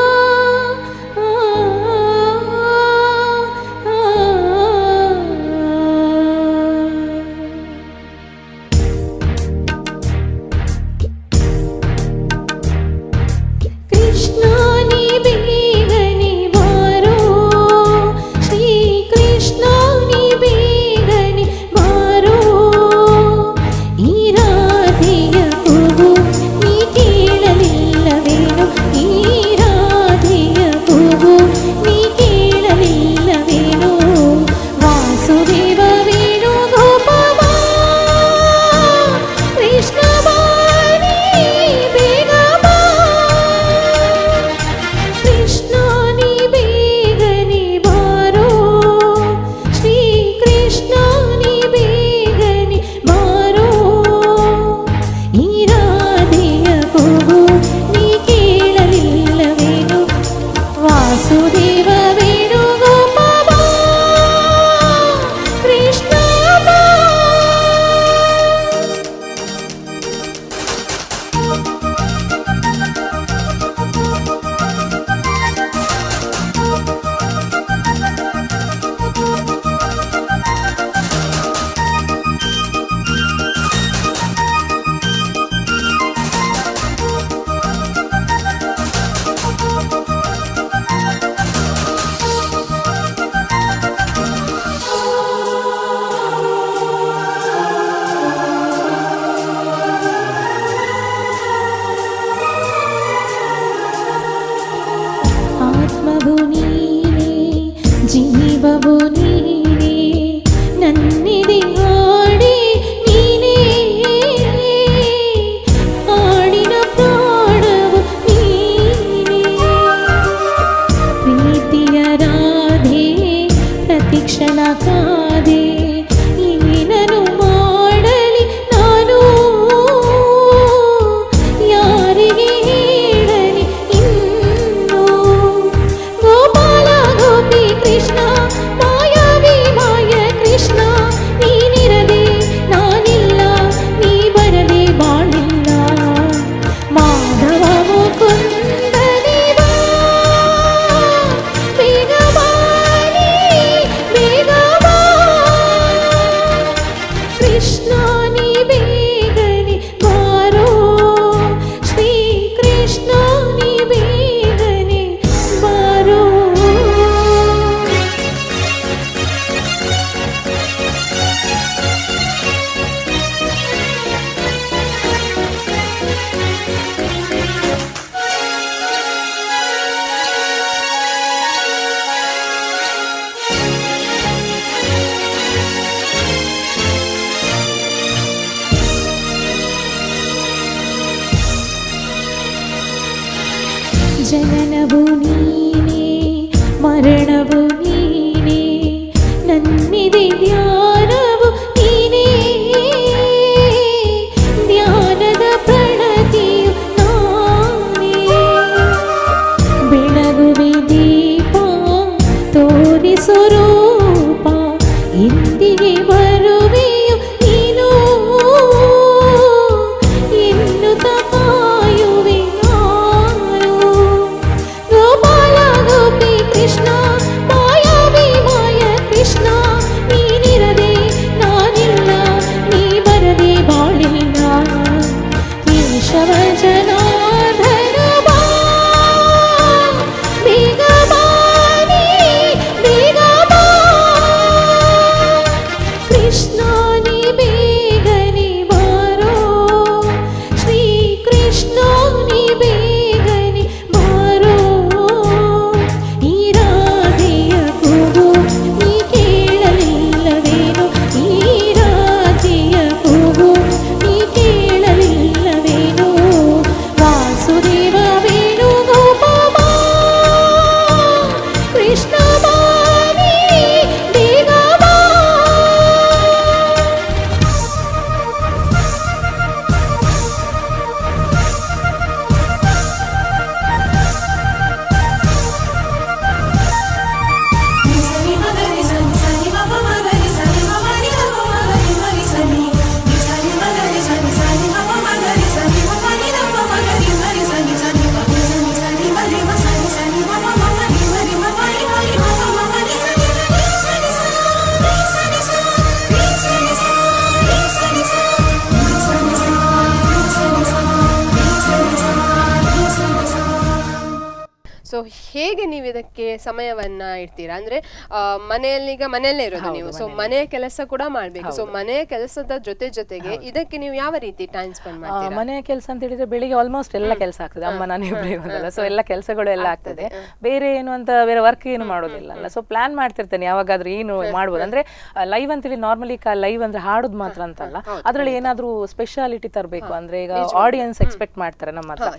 ಕ್ಷಣ ಕಾದೆ ಏನನು ಮಾಡಲಿ ನಾನು ಯಾರಿಗೆ ಹೇಳಲಿ ಇನ್ನು ಗೋಪಾಲ ಗೋಪಿ ಕೃಷ್ಣ ಮಾಯಾವಿ ಮಾಯ ಕೃಷ್ಣ ನೀನಿರದೆ ನಾನಿಲ್ಲ ನೀ ಬರದೆ ಬಾಳಿಲ್ಲ ಮಾಧವ ಮುಕುಂದ ದೇವಾ ಬೇಗ ಬಾರಿ ಬೇಗ ಬಾ ಕೃಷ್ಣ ನೀ ಬೇಗನೆ ಬಾರೋ ಶ್ರೀ ಕೃಷ್ಣ ನೀ ಬೇಗನೆ ಬಾರೋ ಜನನವು ನೀನೇ ಮರಣವು ನೀನೇ ನನ್ನಿದೆ ಧ್ಯಾನವು ನೀನೇ ಧ್ಯಾನದ ಪ್ರಣತಿಯು ನಾನೇ ಬೆಳಗುವೆ ದೀಪ ತೋರಿಸು ರೂಪ ಇಂದಿಗೆ ಬರುವೆಯು ನೀನು ಎನ್ನುತ್ತ ಕಾಯುವೆ ನಾನು ಗೋಪಾಲ ಗೋಪಿ ಕೃಷ್ಣ ಮಾಯಾವಿ ಮಾಯ ಕೃಷ್ಣ ನೀನಿರದೆ ನಾನಿಲ್ಲ ನೀ ಬರದೆ ಬಾಳಿಲ್ಲ ಕೇಶವ ಜನಾರ್ದನ ಬಾ ಬೇಗ ಬಾರಿ ಬೇಗ ಬಾ ಕೃಷ್ಣ ನೀ ಬೇಗನೆ ಬಾರೋ ಶ್ರೀ ಕೃಷ್ಣ ನೀ ಬೇಗನೆ ಬಾರೋ ಈ ರಾಧೆಯ ಕೂಗು ನೀ ಕೇಳಲಿಲ್ಲವೇನು ಈ ರಾಧೆಯ ಕೂಗು ನೀ ಕೇಳಲಿಲ್ಲವೇನು ವಾಸುದೇವ ವೇಣುಗೋಪಾಲ ಕೃಷ್ಣ ಬಾರಿ ಬೇಗ ಬಾ ಸೊ ಹೇಗೆ ನೀವು ಇದಕ್ಕೆ ಸಮಯವನ್ನ ಇಡ್ತೀರಾ ಅಂದ್ರೆ ಮನೆಯಲ್ಲೀಗ ಮನೆಯಲ್ಲೇ ಇರೋದು ನೀವು, ಸೊ ಮನೆಯ ಕೆಲಸ ಕೂಡ ಮಾಡ್ಬೇಕು. ಸೊ ಮನೆಯ ಕೆಲಸದ ಜೊತೆಗೆ ಇದಕ್ಕೆ ನೀವು ಯಾವ ರೀತಿ ಟೈಮ್ ಸ್ಪೆಂಡ್ ಮಾಡ್ತೀರಾ? ಮನೆಯ ಕೆಲಸ ಅಂತ ಹೇಳಿದ್ರೆ ಬೆಳಿಗ್ಗೆ ಆಲ್ಮೋಸ್ಟ್ ಎಲ್ಲ ಕೆಲಸ ಆಗ್ತದೆ. ಅಮ್ಮ ನಾನು ಇಬ್ಬರೇ ಸೊ ಎಲ್ಲ ಕೆಲಸಗಳು ಎಲ್ಲ ಆಗ್ತದೆ. ಬೇರೆ ಏನು ಅಂತ ಬೇರೆ ವರ್ಕ್ ಏನು ಮಾಡೋದಿಲ್ಲ ಅಲ್ಲ. ಸೊ ಪ್ಲಾನ್ ಮಾಡ್ತಿರ್ತೇನೆ ಯಾವಾಗಾದ್ರೂ ಏನು ಮಾಡ್ಬೋದು. ಅಂದ್ರೆ ಲೈವ್ ಅಂತೇಳಿ ನಾರ್ಮಲಿ ಲೈವ್ ಅಂದ್ರೆ ಹಾಡೋದು ಮಾತ್ರ ಅಂತಲ್ಲ, ಅದ್ರಲ್ಲಿ ಏನಾದ್ರೂ ಸ್ಪೆಷಾಲಿಟಿ ತರಬೇಕು. ಅಂದ್ರೆ ಈಗ ಆಡಿಯನ್ಸ್ ಎಕ್ಸ್ಪೆಕ್ಟ್ ಮಾಡ್ತಾರೆ ನಮ್ಮ ಹತ್ರ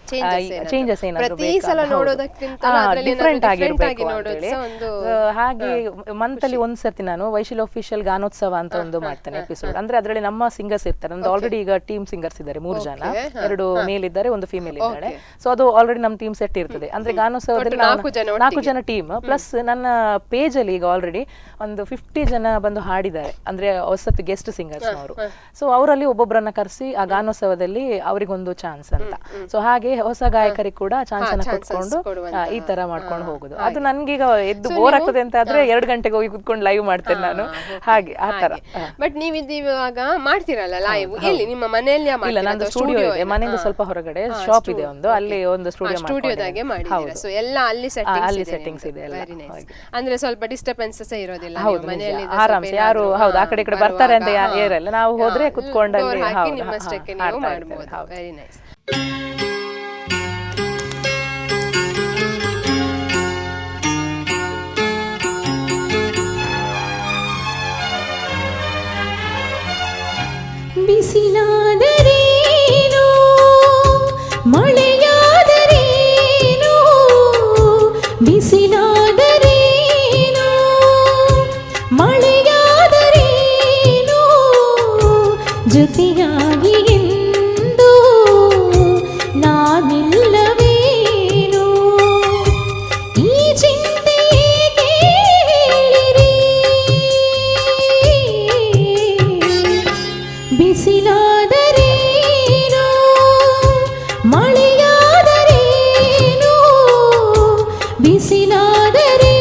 ಚೇಂಜಸ್ ಏನಾದ್ರು ಡಿಫ್ರೆಂಟ್ ಆಗಿರ್ಬೇಕು ಅಂತೇಳಿ. ಹಾಗೆ ಮಂತಲ್ಲಿ ಒಂದ್ಸರ್ತಿ ನಾನು ವೈಶಿಲ್ ಅಫಿಷಿಯಲ್ ಗಾನೋತ್ಸವ ಅಂತ ಒಂದು ಮಾಡ್ತೇನೆ ಎಪಿಸೋಡ್. ಅಂದ್ರೆ ಅದರಲ್ಲಿ ನಮ್ಮ ಸಿಂಗರ್ಸ್ ಇರ್ತಾರೆ. ನಮ್ದು ಆಲ್ರೆಡಿ ಈಗ ಟೀಮ್ ಸಿಂಗರ್ಸ್ ಇದ್ದಾರೆ 3 ಜನ, 2 ಮೇಲ್ ಇದ್ದಾರೆ, 1 ಫೀಮೇಲ್ ಇದ್ದಾರೆ. ಸೊ ಅದು ಆಲ್ರೆಡಿ ನಮ್ಮ ಟೀಮ್ ಸೆಟ್ ಇರ್ತದೆ. ಅಂದ್ರೆ ಗಾನೋತ್ಸವದಲ್ಲಿ 4 ಜನ ಟೀಮ್ ಪ್ಲಸ್ ನನ್ನ ಪೇಜ್ ಅಲ್ಲಿ ಈಗ ಆಲ್ರೆಡಿ ಒಂದು 50 ಜನ ಬಂದು ಹಾಡಿದ್ದಾರೆ. ಅಂದ್ರೆ ಹೊಸತ್ತು ಗೆಸ್ಟ್ ಸಿಂಗರ್ಸ್ ಅವರು. ಸೊ ಅವರಲ್ಲಿ ಒಬ್ಬೊಬ್ಬರನ್ನ ಕರೆಸಿ ಆ ಗಾನೋತ್ಸವದಲ್ಲಿ ಅವರಿಗೊಂದು ಚಾನ್ಸ್ ಅಂತ. ಸೊ ಹಾಗೆ ಹೊಸ ಗಾಯಕರಿಗೆ ಕೂಡ ಚಾನ್ಸ್ ಅನ್ನ ಕೊಟ್ಕೊಂಡು ಈ ತರ ಮಾಡ್ಕೊಂಡು ಹೋಗುದು. ಅದು ನನ್ಗೀಗ ಎದ್ದು ಬೋರ್ ಆಗ್ತದೆ ಅಂತ ಆದ್ರೆ 2 ಗಂಟೆಗೆ ಹೋಗಿ ಕುತ್ಕೊಂಡು ಲೈವ್ ಮಾಡ್ತೇನೆ ನಾನು. ಹಾಗೆ ಆ ತರ. ಬಟ್ ನೀವು ಇವಾಗ ಮಾಡ್ತೀರಲ್ಲ ಲೈವ್ ಎಲ್ಲಿ ನಿಮ್ಮ ಮನೆಯಲ್ಲಿ? ಇಲ್ಲ, ನಂದು ಸ್ಟುಡಿಯೋ ಇದೆ ಮನೆಯಿಂದ ಸ್ವಲ್ಪ ಹೊರಗಡೆ, ಶಾಪ್ ಇದೆ ಒಂದು, ಅಲ್ಲಿ ಒಂದು ಸ್ಟುಡಿಯೋದಾಗೆ ಮಾಡಿದ್ದೀರಾ. ಸೊ ಎಲ್ಲ ಅಲ್ಲಿ ಸೆಟ್ಟಿಂಗ್ಸ್ ಇದೆ ಎಲ್ಲ. ಅಂದ್ರೆ ಸ್ವಲ್ಪ ಡಿಸ್ಟರ್ಬೆನ್ಸಸ್ ಇರೋದಿಲ್ಲ ಮನೆಯಲ್ಲಿ, ಆರಾಮ್ಸೆ ಯಾರು ಹೌದು ಆ ಕಡೆ ಈ ಕಡೆ ಬರ್ತಾರೆ ಅಂತ ಏರಲ್ಲ. ನಾವು ಹೋದ್ರೆ ಕುತ್ಕೊಂಡಲ್ಲಿ ನಿಮ್ಮಷ್ಟಕ್ಕೆ ನೀವು ಮಾಡಬಹುದು. Very nice. ಬಿಸಿಲಾದರೇನು ಮಳೆಯಾದರೇನು ಬಿಸಿಲಾದರೇನು ಮಳೆ ಜೊತೆಯಾಗಿ ಎಂದು ನಾನಿಲ್ಲವೇನು ಈ ಚಿಂತೆ ಏಕೆ ಹೇಳಿರಿ ಬಿಸಿಲಾದರೇನು ಮಳೆಯಾದರೇನು ಬಿಸಿಲಾದರೇನು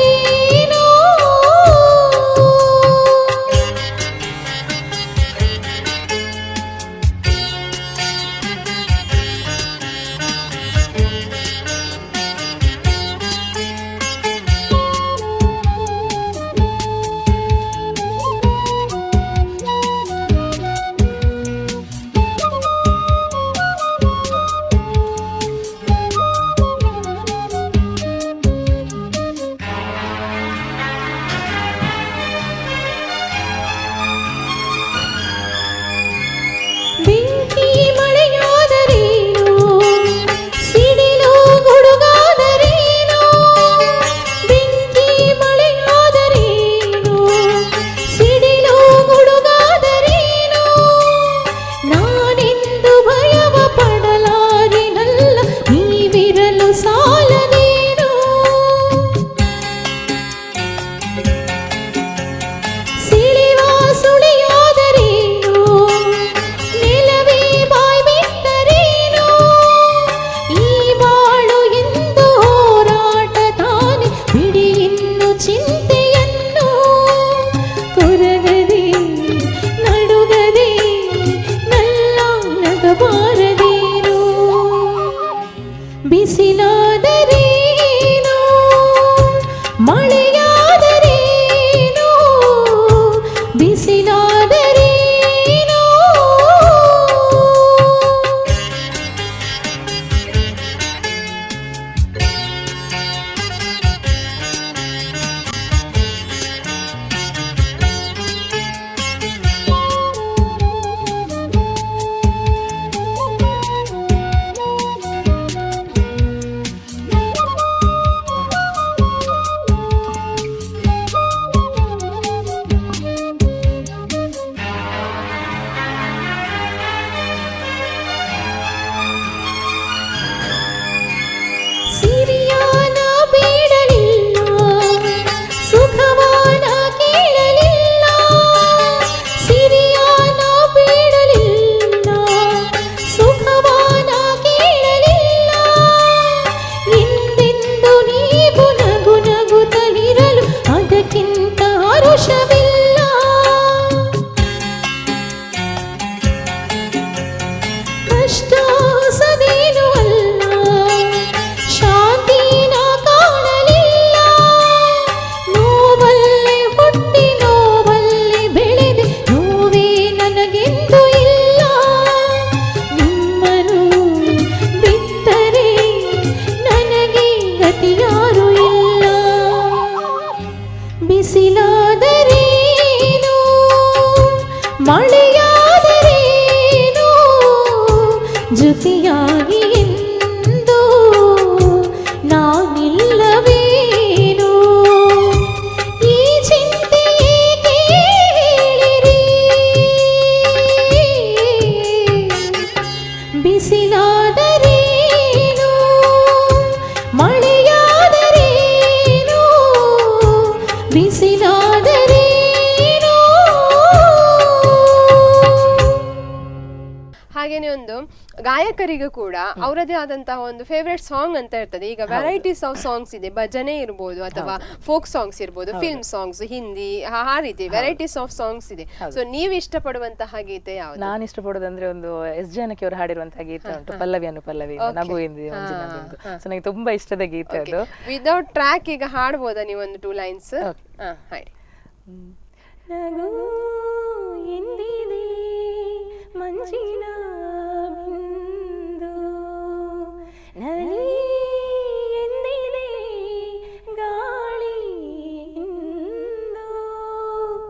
ಬೆಂಕಿ ಮಳೆಯಾದರೇನು ಸಿಡಿಲು ಗುಡುಗಾದರೇನು ಬೆಂಕಿ ಮಳೆಯಾದರೇನು ಸಿಡಿಲು ಗುಡುಗಾದರೇನು ನಾನೆಂದು ಭಯವ ಪಡಲಾರೆನಲ್ಲ ನೀವಿರಲು ಸಾಲದೇನು ಸಿಳಿವ ಸುಳಿಯಾದರೇನು ನೆಲವೇ ಬಾಯ್ಬಿಟ್ಟರೇನು ಈ ಬಾಳು ಎಂದು ಹೋರಾಟ ತಾನೆ ಬಿಡಿ ಇನ್ನು ಚಿಂತೆಯನ್ನು ಕೊರಗದೆ ನಡುಗದೆ ನಲ್ಲ ನಗಬಾರದೇನು ಬಿಸಿಲಾದರೇನು ಮಳೆಯಾದರೇನು ಬಿಸಿಲಾದರೇನು ಸಿರಿಯಾನ ಬೇಡಲಿಲ್ಲ ಸುಖವಾನ ಕೇಳಲಿಲ್ಲ ಸಿರಿಯಾನ ಬೇಡಲಿಲ್ಲ ಸುಖವಾನ ಕೇಳಲಿಲ್ಲ ಎಂದೆಂದು ನೀವು ನಗು ನಗುತ್ತಲಿರಲು ಅದಕ್ಕಿಂತ ಹರುಷವಿಲ್ಲ ಕಷ್ಟ ಹೊಸದೇನು ಅಲ್ಲ ಶಾಂತಿನ ಕಾಣಲಿಲ್ಲ ನೋವಲ್ಲಿ ಹುಟ್ಟಿ ನೋವಲ್ಲಿ ಬೆಳೆದೆ ನೋವೇ ನನಗೆಂದು ಇಲ್ಲ ನಿಮ್ಮನು ಬಿಟ್ಟರೆ ನನಗೆ ಗತಿಯಾರು ಇಲ್ಲ ಬಿಸಿಲಾದರೇನು ಮಳೆಯಾದರೇನು ಜೊತೆಯಾಗಿ ಎಂದು ನಾನಿಲ್ಲವೇನು ಈ ಚಿಂತೆ ಏಕೆ ಹೇಳಿರಿ ಬಿಸಿಲಾದರೇನು ಮಳೆಯಾದರೇನು ಬಿಸಿಲಾದರೇನು ಹಾಗೇನೆ ಒಂದು ಗಾಯಕರಿಗೂ ಕೂಡ ಅವರದೇ ಆದಂತಹ ಒಂದು ಫೇವ್ರೆಟ್ ಸಾಂಗ್ ಅಂತ ಇರ್ತದೆ. ಈಗ ವೆರೈಟೀಸ್ ಆಫ್ ಸಾಂಗ್ಸ್ ಇದೆ, ಭಜನೆ ಇರ್ಬೋದು ಅಥವಾ ಫೋಕ್ ಸಾಂಗ್ಸ್ ಇರ್ಬೋದು, ಫಿಲ್ಮ್ ಸಾಂಗ್ಸ್, ಹಿಂದಿ, ಆ ರೀತಿ ವೆರೈಟೀಸ್ ಆಫ್ ಸಾಂಗ್ಸ್ ಇದೆ. ಸೊ ನೀವು ಇಷ್ಟಪಡುವಂತಹ ಗೀತೆ ಯಾವುದು? ನಾನು ಇಷ್ಟಪಡೋದಂದ್ರೆ ಒಂದು ಎಸ್ ಜಾನಕಿ ಅವರು ಹಾಡಿರುವಂತಹ ಗೀತೆ ಉಂಟು, ಪಲ್ಲವಿ ನಗು ಎಂದು. ಸೊ ನನಗೆ ತುಂಬಾ ಇಷ್ಟದ ಗೀತೆ ಅದು. ವಿದೌಟ್ ಟ್ರ್ಯಾಕ್ ಈಗ ಹಾಡ್ಬೋದಾ ನೀವೊಂದು 2 ಲೈನ್ಸ್? ಹಾಡಿ. ನಗು ಎಂದಿದೆ ಮಂಜಿನ ಬಿಂದು ನಲಿ ಎಂದಿದೆ ಗಾಳಿ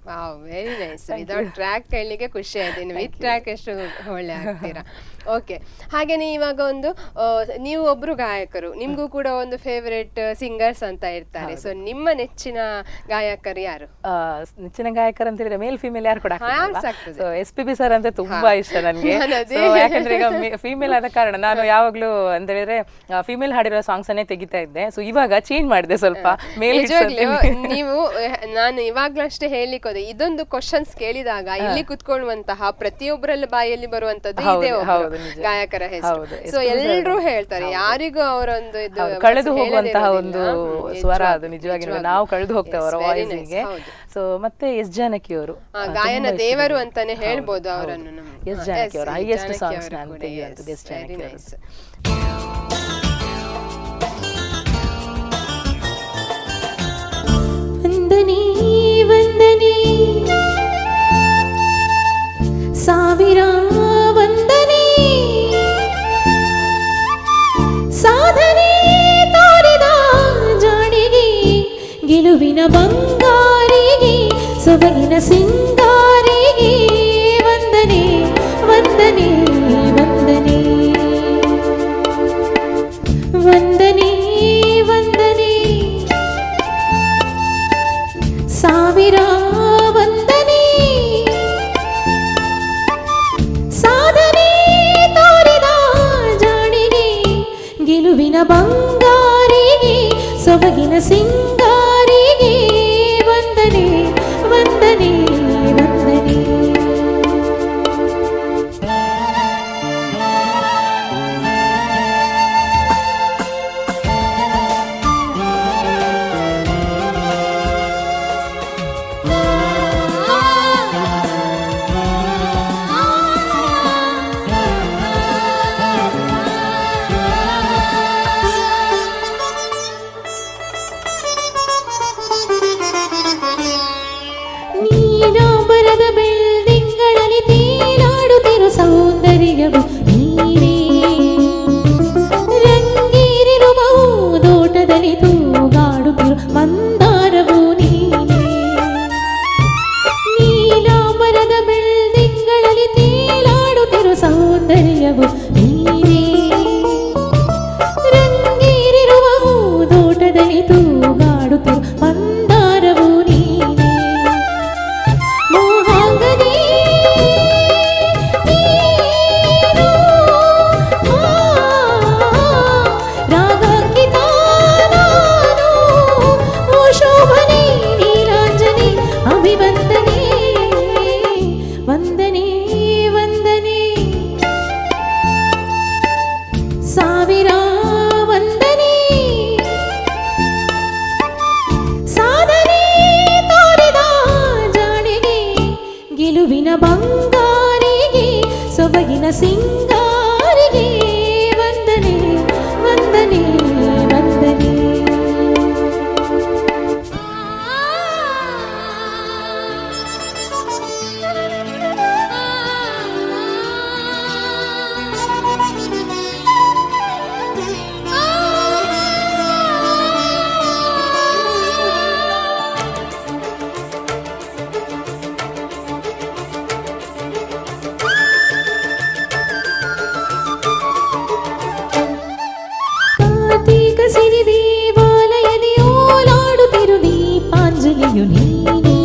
wow, very nice. Nice. Without track ಕೇಳಲಿಕ್ಕೆ ಖುಷಿ ಆಯ್ತು, ಇನ್ನು ವಿತ್ ಟ್ರ್ಯಾಕ್ ಎಷ್ಟು ಒಳ್ಳೆ ಆಗ್ತೀರಾ. ಓಕೆ, ಹಾಗೇನೆ ಇವಾಗ ಒಂದು ನೀವು ಒಬ್ರು ಗಾಯಕರು, ನಿಮ್ಗೂ ಕೂಡ ಒಂದು ಫೇವರೇಟ್ ಸಿಂಗರ್ಸ್ ಅಂತ ಇರ್ತಾರೆ. ಸೊ ನಿಮ್ಮ ನೆಚ್ಚಿನ ಗಾಯಕರು ಯಾರು? ನೆಚ್ಚಿನ ಗಾಯಕರು ಅಂತ ಹೇಳಿದ್ರೆ ಮೇಲ್ ಫಿಮೇಲ್ ಯಾರು ಕೂಡ ಆಗ್ತದೆ. SPB ಸರ್ ಅಂತ ತುಂಬಾ ಇಷ್ಟ ನನಗೆ. ಯಾಕಂದ್ರೆ ಈಗ ಫಿಮೇಲ್ ಆದ ಕಾರಣ ನಾನು ಯಾವಾಗ್ಲೂ ಅಂತ ಹೇಳಿದ್ರೆ ಫಿಮೇಲ್ ಹಾಡಿರೋ ಸಾಂಗ್ಸ್ ಅನ್ನೇ ತೆಗಿತಾ ಇದ್ದೆ. ಸೊ ಇವಾಗ ಚೇಂಜ್ ಮಾಡಿದೆ ಸ್ವಲ್ಪ ಮೇಲ್. ನೀವು ನಾನು ಇವಾಗ್ಲೂ ಅಷ್ಟೇ ಹೇಳಿಕ್ ಹೋದೆ, ಇದೊಂದು ಕ್ವಶನ್ಸ್ ಕೇಳಿದಾಗ ಇಲ್ಲಿ ಕುತ್ಕೊಳ್ಳುವಂತಹ ಪ್ರತಿಯೊಬ್ಬರಲ್ಲಿ ಬಾಯಲ್ಲಿ ಬರುವಂತದ್ದು ಇದೆ ಗಾಯಕರ ಹೆಸರು. ಸೊ ಎಲ್ಲರೂ ಹೇಳ್ತಾರೆ, ಯಾರಿಗೂ ಅವರೊಂದು ಇದು ಕಳೆದು ಹೋಗುವಂತಹ ಒಂದು ಸ್ವರ ಅದು ನಿಜವಾಗಿ ನಾವು ಕಳೆದು ಹೋಗ್ತೇವೆ ಅವರ ವಾಯ್ಸಿಗೆ. ಸೊ ಮತ್ತೆ ಎಸ್ ಜಾನಕಿ ಅವರು ಗಾಯನ ದೇವರು ಅಂತಾನೆ ಹೇಳ್ಬೋದು ಅವರನ್ನು. ಎಸ್ ಜಾನಕಿ ಅವರು ಹೈಯೆಸ್ಟ್ ಸಾಂಗ್ಸ್ ನಾನು ತೆಗೆಯುವಂತದ್ದು ಎಸ್ ಜಾನಕಿ ಅವರು. ವಂದನೆ ವಂದನೆ ಸಾವಿರ ವಂದನೆ, ಸಾಧನೆ ತೋರಿದ ಜಾಣಿಗೆ, ಗೆಲುವಿನ ಬಂಗಾರಿಗೆ, ಸೊಬಗಿನ ಸಿಂಗಾರಿಗೆ ವಂದನೆ ವಂದನೆ ವಂದನೆ ವಂದನೆ ವಂದನೆ, ಸಾವಿರ ವಂದನೆ, ಸಾಧನೆ ತೋರಿದ ಜಾಣಿಗೆ, ಗೆಲುವಿನ ಬಂಗಾರಿಗೆ, ಸೊಬಗಿನ ಸಿಂಗಾರಿಗೆ ವಂದನೆ ವಂದನೆ ವಂದನೆ. ನೀಲಾಂಬರದ ಬೆಳ್ದಿಂಗಳಲ್ಲಿ ತೇಲಾಡುತ್ತಿರು ಸೌಂದರ್ಯವು ನೀನೇ, ರಂಗೇರಿರುವ ದೋಟದಲ್ಲಿ ತೂಗಾಡುತ್ತಿರು ಮಂದಾರವು ನೀನೇ. ನೀಲಾಂಬರದ ಬೆಳ್ದಿಂಗಳಲ್ಲಿ ತೇಲಾಡುತ್ತಿರು ಸೌಂದರ್ಯವು ನೀನೇ, ರಂಗೇರಿರುವ ದೋಟದಲ್ಲಿ ತೂಗಾಡುತ್ತಿರು ಮಂದಾರವು ನೀನೇ. ಮೋಹಾಂಗನೇ ನೀನು, ರಾಗಾಂಕಿತ ನಾನು, ಓ ಶೋಭನೆ ನೀಲಾಂಜನೆ ಅಭಿವಂದನೆ ವಂದನೆ ವಂದನೆ, ಸಾವಿರ ವಂದನೆ, ಸಾಧನೆ ತೋರಿದ ಜಾಣಿಗೆ, ಗೆಲುವಿನ ಬಂಗಾರಿಗೆ, ಸೊಬಗಿನ ಸಿಂಗಾರಿಗೆ ವಂದನೆ ವಂದನೆ ವಂದನೆ. ಕಾರ್ತೀಕ ಸಿರಿ ದೇವಾಲಯದಿ ಓಲಾಡುತ್ತಿರು ದೀಪಾಂಜಲಿಯು ನೀನೇ,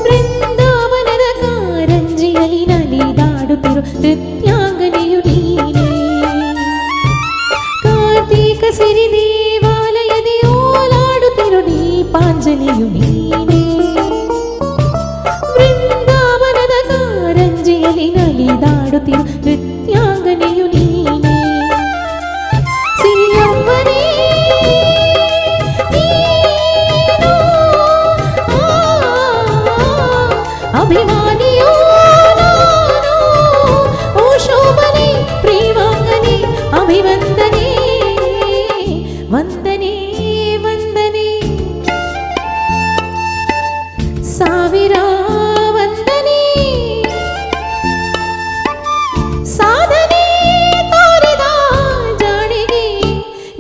ಬೃಂದಾವನದ ಕಾರಂಜಿಯಲ್ಲಿ ನಲಿದಾಡುತ್ತಿರು ನೃತ್ಯಾಂಗನೆಯು ನೀನೇ. ಕಾರ್ತೀಕ ಸಿರಿ ದೇವಾಲಯದಿ ಓಲಾಡುತ್ತಿರು ದೀಪಾಂಜಲಿಯು ನೀನೇ, ಬೃಂದಾವನದ ಕಾರಂಜಿಯಲ್ಲಿ ನಲಿದಾಡುತ್ತಿರು ನೃತ್ಯಾಂಗನೆಯು ನೀನೇ. ಸಿರಿಯವ್ವನೇ ನೀನು, ಅಭಿಮಾನಿಯೋ ನಾನು, ಓ ಶೋಭನೆ ಪ್ರೇಮಾಂಗನೆ ಅಭಿವಂದನೆ ವಂದನೆ ವಂದನೆ, ಸಾವಿರ ವಂದನೆ, ಸಾಧನೆ ತೋರಿದ ಜಾಣಿಗೆ,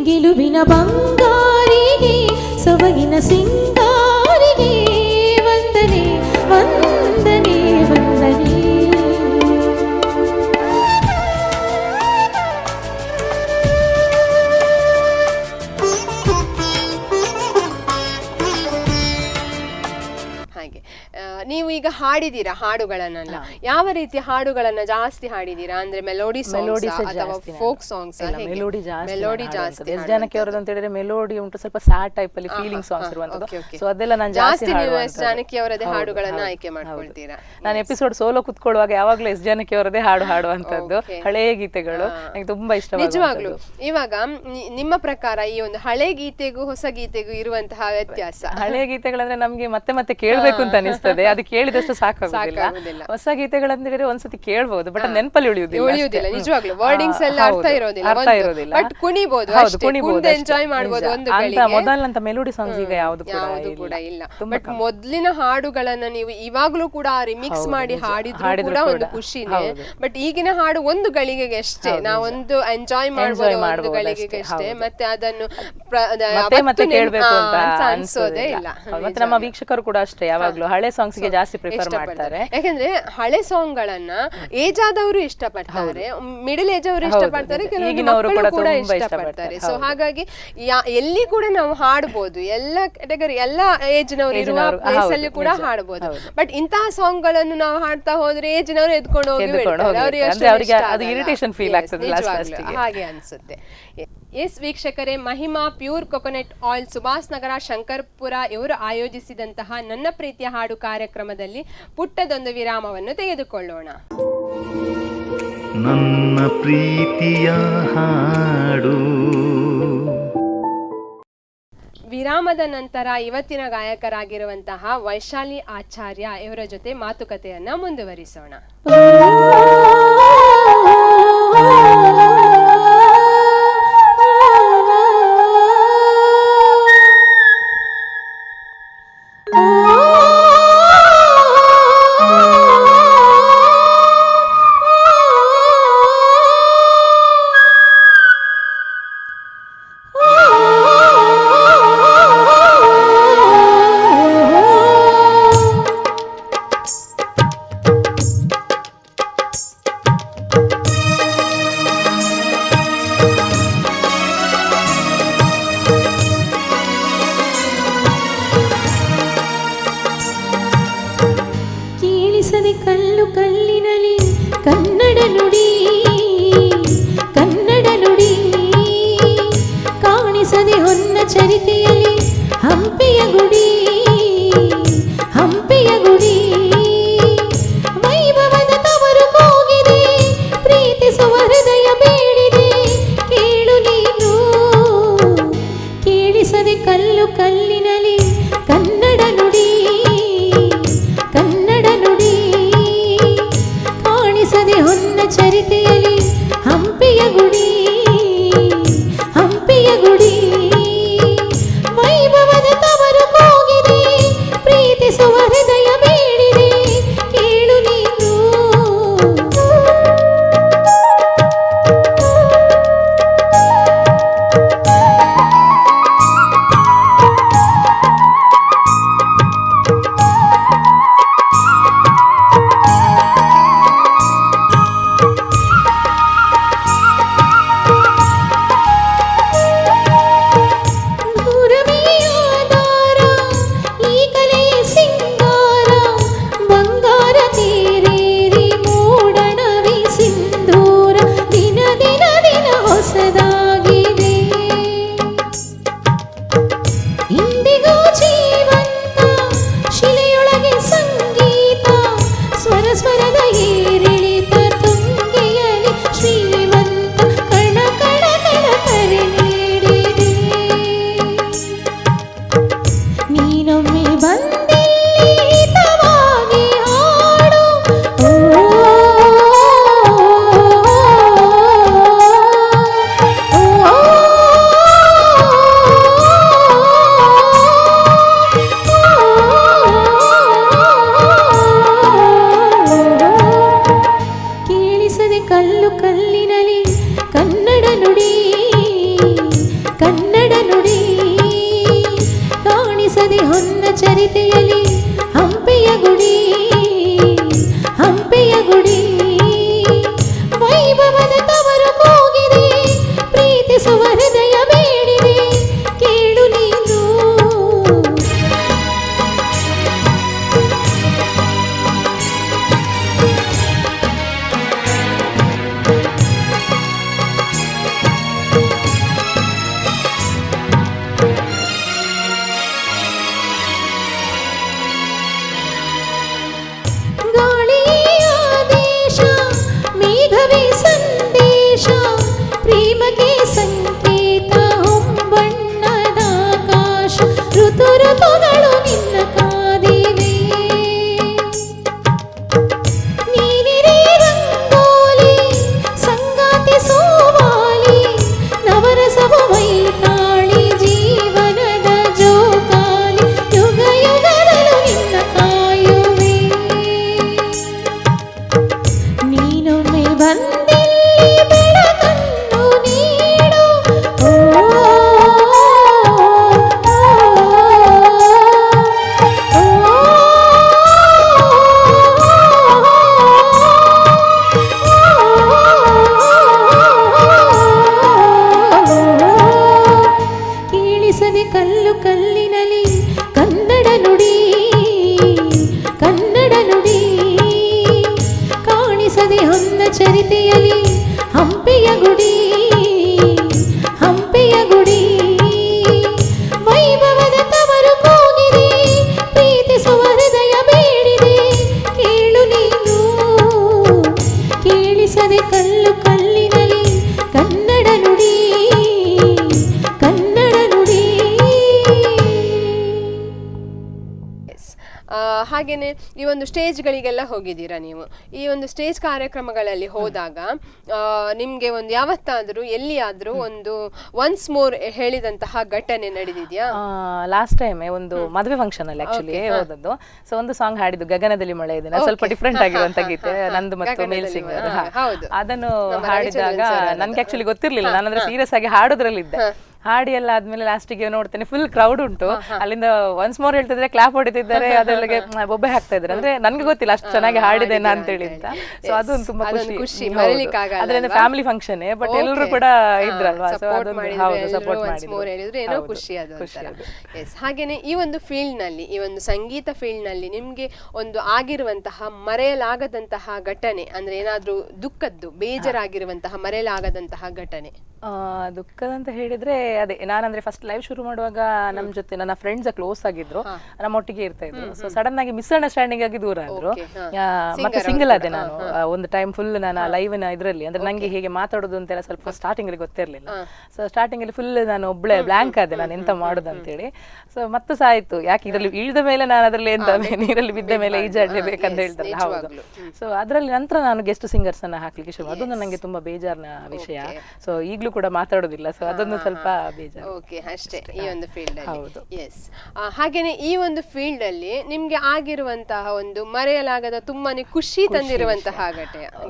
ಗೆಲುವಿನ ಬಂಗಾರಿಗೆ, ಸೊಬಗಿನ ಸಿಂಗಾರಿಗೆ ವಂದನೆ ವಂದನೆ ವಂದನೆ. ಹಾಗೆ ನೀವು ಈಗ ಹಾಡಿದ್ದೀರಾ ಹಾಡುಗಳನ್ನೆಲ್ಲ, ಯಾವ ರೀತಿಯ ಹಾಡುಗಳನ್ನ ಜಾಸ್ತಿ ಹಾಡಿದ್ದೀರಾ? ಅಂದ್ರೆ ಮೆಲೋಡಿ ಅಥವಾ ಫೋಕ್ ಸಾಂಗ್ಸ್? ಮೆಲೋಡಿ ಜಾಸ್ತಿ. ಮೆಲೋಡಿ ಜಾಸ್ತಿ. ಎಸ್ ಜಾನಕಿ ಅವರದ್ದು ಅಂತ ಹೇಳಿದ್ರೆ ಮೆಲೋಡಿ ಉಂಟು, ಸ್ವಲ್ಪ ಸ್ಯಾಡ್ ಟೈಪ್ ಅಲ್ಲಿ ಫೀಲಿಂಗ್ ಸಾಂಗ್ಸ್ ಇರುವಂತದ್ದು. ಸೊ ಅದೆಲ್ಲ ನಾನು ಜಾಸ್ತಿ ಎಸ್ ಜಾನಕಿ ಅವರದೇ ಹಾಡುಗಳನ್ನ ಆಯ್ಕೆ ಮಾಡ್ಕೊಳ್ತೀರಾ? ನಾನು ಎಪಿಸೋಡ್ ಸೋಲೋ ಕುತ್ಕೊಳ್ಳುವಾಗ ಯಾವಾಗ್ಲೂ ಎಸ್ ಜಾನಕಿ ಅವರದೇ ಹಾಡುವಂತದ್ದು, ಹಳೆಯ ಗೀತೆಗಳು ನಂಗೆ ತುಂಬಾ ಇಷ್ಟ. ನಿಜವಾಗ್ಲು ಇವಾಗ ನಿಮ್ಮ ಪ್ರಕಾರ ಈ ಒಂದು ಹಳೆ ಗೀತೆಗೂ ಹೊಸ ಗೀತೆಗೂ ಇರುವಂತಹ ವ್ಯತ್ಯಾಸ? ಹಳೆಯ ಗೀತೆಗಳಂದ್ರೆ ನಮ್ಗೆ ಮತ್ತೆ ಮತ್ತೆ ಕೇಳ್ಬೇಕು ಅಂತ ಅನಿಸ್ತದೆ, ಅದು ಕೇಳಿದಷ್ಟು ಸಾಕಾಗುದಿಲ್ಲ. ಹೊಸ ಗೀತೆಗಳಂದ್ರೆ ಒಂದ್ಸತಿ ಕೇಳ್ಬಹುದು, ಬಟ್ ನೆನಪಲ್ಲಿ ಉಳಿಯುವುದಿಲ್ಲ. ನಿಜವಾಗ್ಲು ವರ್ಡಿಂಗ್ಸ್ ಎಲ್ಲ ಅರ್ಥ ಇರೋದಿಲ್ಲ, ಬಟ್ ಕುಣಿಬಹುದು, ಎಂಜಾಯ್ ಮಾಡಬಹುದು. ಒಂದು ಮೊದಲಂತ ಮೆಲೋಡಿ ಸಾಂಗ್ಸ್ ಈಗ ಯಾವ್ದು ಕೂಡ ಇಲ್ಲ. ಬಟ್ ಮೊದ್ಲಿನ ಹಾಡುಗಳನ್ನ ನೀವು ಇವಾಗ್ಲೂ ಕೂಡ ರಿಮಿಕ್ಸ್ ಮಾಡಿ ಹಾಡಿದ್ರು ಕೂಡ ಒಂದು ಖುಷಿನೇ. ಬಟ್ ಈಗಿನ ಹಾಡು ಒಂದು ಗಳಿಗೆಗೆ ಅಷ್ಟೇ, ನಾವೊಂದು ಎಂಜಾಯ್ ಮಾಡಬಹುದು ಒಂದು ಗಳಿಗೆಗೆ ಅಷ್ಟೇ, ಮತ್ತೆ ಅದನ್ನು ಮತ್ತೆ ಕೇಳ್ಬೇಕು ಅಂತ ಅನ್ಸೋದೇ ಇಲ್ಲ. ಮತ್ತೆ ನಮ್ಮ ವೀಕ್ಷಕರು ಕೂಡ ಅಷ್ಟೇ ಯಾವಾಗ್ಲೂ ಹಳೆ ಸಾಂಗ್ಸ್ ಗೆ ಜಾಸ್ತಿ ಪ್ರಿಫರ್ ಮಾಡ್ತಾರೆ. ಯಾಕಂದ್ರೆ ಹಳೆ ಸಾಂಗ್ ಗಳನ್ನ ಏಜ್ ಆದವರು ಇಷ್ಟಪಡ್ತಾರೆ, ಮಿಡಲ್ ಏಜ್ ಅವರು ಇಷ್ಟಪಡ್ತಾರೆ, ಕೆಲವರು ಕೂಡ ಇಷ್ಟಪಡ್ತಾರೆ. ಸೊ ಹಾಗಾಗಿ ಎಲ್ಲಿ ಕೂಡ ನಾವು ಹಾಡಬಹುದು, ಎಲ್ಲ ಕ್ಯಾಟಗರಿ ಎಲ್ಲ ಏಜ್ ನವರು ಇರುವ ಪ್ಲೇಸ್ ಅಲ್ಲಿ ಕೂಡ ಹಾಡಬಹುದು. ಬಟ್ ಇಂತಹ ಸಾಂಗ್ ಗಳನ್ನು ನಾವು ಹಾಡ್ತಾ ಹೋದ್ರೆ ಏಜ್ ನವರು ಎದ್ಕೊಂಡು ಹೋಗಿ ಹಾಗೆ ಅನ್ಸುತ್ತೆ. ಎಸ್ ವೀಕ್ಷಕರೇ, Mahima pure coconut oil Subhas Nagar Shankarpura ಇವರು ಆಯೋಜಿಸಿದಂತಹ ನನ್ನ ಪ್ರೀತಿಯ ಹಾಡು ಕಾರ್ಯಕ್ರಮದಲ್ಲಿ ಪುಟ್ಟದೊಂದು ವಿರಾಮವನ್ನು ತೆಗೆದುಕೊಳ್ಳೋಣ. ನನ್ನ ಪ್ರೀತಿಯ ಹಾಡು. ವಿರಾಮದ ನಂತರ ಇವತ್ತಿನ ಗಾಯಕರಾಗಿರುವಂತಹ ವೈಶಾಲಿ ಆಚಾರ್ಯ ಇವರ ಜೊತೆ ಮಾತುಕತೆಯನ್ನ ಮುಂದುವರಿಸೋಣ. ಕಲ್ಲು ಕಲ್ಲಿನಲಿ ಕನ್ನಡ ನುಡಿ ಕನ್ನಡ ನುಡಿ ಕಾಣಿಸದೆ ಹೊನ್ನ ಚರಿತೆಯಲ್ಲಿ ಹಂಪೆಯ ಗುಡಿ ಹಂಪೆಯ ಗುಡಿ ವೈಭವದ ತವರು ಕೂಗಿದೆ ಪ್ರೀತಿಸುವ ಹೃದಯ ಬೇಡಿದೆ ಕೇಳು ನೀನು ಕೇಳಿಸದೆ ಕಲ್ಲು ಕಲ್ಲಿನಲಿ ಕನ್ನಡ ನುಡಿ ಕನ್ನಡ ನುಡಿ ಕಾಣಿಸದೆ ಹೊನ್ನ ಚರಿತೆ ಹಾಗೇನೆ ಈ ಒಂದು ಸ್ಟೇಜ್ಗಳಿಗೆಲ್ಲ ಹೋಗಿದ್ದೀರಾ ನೀವು. ಈ ಒಂದು ಸ್ಟೇಜ್ ಕಾರ್ಯಕ್ರಮಗಳಲ್ಲಿ ಹೋದಾಗ ನಿಮ್ಗೆ ಒಂದು ಯಾವತ್ತಾದ್ರೂ ಎಲ್ಲಿಯಾದ್ರೂ ಒಂದು ಒನ್ಸ್ ಮೋರ್ ಹೇಳಿದಂತಹ ಘಟನೆ ನಡೆದಿದ್ಯಾ? ಲಾಸ್ಟ್ ಟೈಮ್ ಒಂದು ಮದುವೆ ಫಂಕ್ಷನ್ ಅಲ್ಲಿ ಆಕ್ಚುಲಿ ಹೋದದ್ದು. ಸೊ ಒಂದು ಸಾಂಗ್ ಹಾಡಿದ್ದು ಗಗನದಲ್ಲಿ ಮಳೆ ಇದೆ, ಸ್ವಲ್ಪ ಡಿಫ್ರೆಂಟ್ ಆಗಿರುವಂತ ಗೀತೆ, ನಂದು ಮತ್ತು ಮೇಲ್ ಸಿಂಗರ್. ಅದನ್ನು ಹಾಡಿದಾಗ ನನ್ಗೆ ಆಕ್ಚುಲಿ ಗೊತ್ತಿರ್ಲಿಲ್ಲ, ನಾನಂದ್ರೆ ಸೀರಿಯಸ್ ಆಗಿ ಹಾಡೋದ್ರಲ್ಲಿದ್ದೆ. ಹಾಡಿ ಎಲ್ಲ ಆದ್ಮೇಲೆ ಲಾಸ್ಟಿಗೆ ನೋಡ್ತೇನೆ ಫುಲ್ ಕ್ರೌಡ್ ಉಂಟು, ಅಲ್ಲಿಂದ ಒನ್ಸ್ ಮೋರ್ ಹೇಳ್ತಿದ್ರೆ ಕ್ಲಾಪ್ ಹೊಡಿತಿದ್ದಾರೆ, ಅದರೊಳಗೆ ಬೊಬ್ಬೆ ಹಾಕ್ತಾ ಇದ್ದಾರೆ. ಅಂದ್ರೆ ನನ್ಗೆ ಗೊತ್ತಿಲ್ಲ ಅಷ್ಟು ಚೆನ್ನಾಗಿ ಹಾಡಿದ್ದೇನೆ ಅಂತ ಹೇಳಿ ಅಂತ. ಸೊ ಅದು ತುಂಬಾ ಖುಷಿ. ಅದರಿಂದ ಫ್ಯಾಮಿಲಿ ಫಂಕ್ಷನ್ ಬಟ್ ಎಲ್ಲರೂ ಕೂಡ ಇದ್ರಲ್ವಾ, ಸೊ ಅದೊಂದು ಸಪೋರ್ಟ್ ಮಾಡಿದ್ರು, ಖುಷಿ ಅದು. ಹಾಗೇನೆ ಈ ಒಂದು ಫೀಲ್ಡ್ ನಲ್ಲಿ, ಈ ಒಂದು ಸಂಗೀತ ಫೀಲ್ಡ್ ನಲ್ಲಿ ನಿಮ್ಗೆ ಒಂದು ಆಗಿರುವಂತಹ ಮರೆಯಲಾಗದಂತಹ ಘಟನೆ ಅಂದ್ರೆ ಏನಾದ್ರೂ ದುಃಖದ್ದು, ಬೇಜಾರಾಗಿರುವಂತಹ ಮರೆಯಲಾಗದಂತಹ ಘಟನೆ? ದುಃಖದಂತ ಹೇಳಿದ್ರೆ ಅದೇ, ನಾನಂದ್ರೆ ಫಸ್ಟ್ ಲೈವ್ ಶುರು ಮಾಡುವಾಗ ನಮ್ ಜೊತೆ ನನ್ನ ಫ್ರೆಂಡ್ಸ್ ಕ್ಲೋಸ್ ಆಗಿದ್ರು, ನಮ್ಮೊಟ್ಟಿಗೆ ಇರ್ತಾ ಇದ್ರು. ಸೊ ಸಡನ್ ಆಗಿ ಮಿಸ್ಅಂಡರ್ಸ್ಟ್ಯಾಂಡಿಂಗ್ ಆಗಿ ದೂರ ಆದ್ರು. ಮತ್ತೆ ಸಿಂಗಲ್ ಆದೆ ನಾನು ಒಂದು ಟೈಮ್ ಫುಲ್. ನಾನು ಲೈವ್ ನ ಇದ್ರಲ್ಲಿ ಅಂದ್ರೆ ನಂಗೆ ಹೇಗೆ ಮಾತಾಡೋದು ಅಂತೆಲ್ಲ ಸ್ವಲ್ಪ ಸ್ಟಾರ್ಟಿಂಗ್ ಅಲ್ಲಿ ಗೊತ್ತಿರ್ಲಿಲ್ಲ. ಸೊ ಸ್ಟಾರ್ಟಿಂಗ್ ಅಲ್ಲಿ ಫುಲ್ ನಾನು ಒಬ್ಳೆ ಬ್ಲಾಂಕ್ ಆದೆ, ನಾನು ಎಂತ ಮಾಡುದು ಅಂತೇಳಿ. ಸೊ ಮತ್ತೆ ಸಹ ಆಯ್ತು, ಯಾಕೆ ಇದ್ರಲ್ಲಿ ಇಳಿದ ಮೇಲೆ ನಾನು ಅದ್ರಲ್ಲಿ ಎಂತ ನೀರಲ್ಲಿ ಬಿದ್ದ ಮೇಲೆ ಈಜಾಡ್ಲೇಬೇಕಂತ ಹೇಳ್ತಾರಲ್ಲ, ಹೌದು. ಸೊ ಅದ್ರಲ್ಲಿ ನಂತರ ನಾನು ಗೆಸ್ಟ್ ಸಿಂಗರ್ಸ್ ಅನ್ನ ಹಾಕ್ಲಿಕ್ಕೆ ಶುರು, ಅದೊಂದು ನಂಗೆ ತುಂಬಾ ಬೇಜಾರ್ನ ವಿಷಯ. ಸೊ ಈಗ್ಲೂ ಕೂಡ ಮಾತಾಡೋದಿಲ್ಲ, ಸೊ ಅದೊಂದು ಸ್ವಲ್ಪ ಬೇಜಾರು. ಅಷ್ಟೇ ಈ ಒಂದು ಫೀಲ್ಡ್ ಅಲ್ಲಿ. ಎಸ್, ಹಾಗೇನೆ ಈ ಒಂದು ಫೀಲ್ಡ್ ಅಲ್ಲಿ ನಿಮ್ಗೆ ಆಗಿರುವಂತಹ ಒಂದು ಮರೆಯಲಾಗದ ತುಂಬಾನೇ ಖುಷಿ ತಂದಿರುವಂತಹ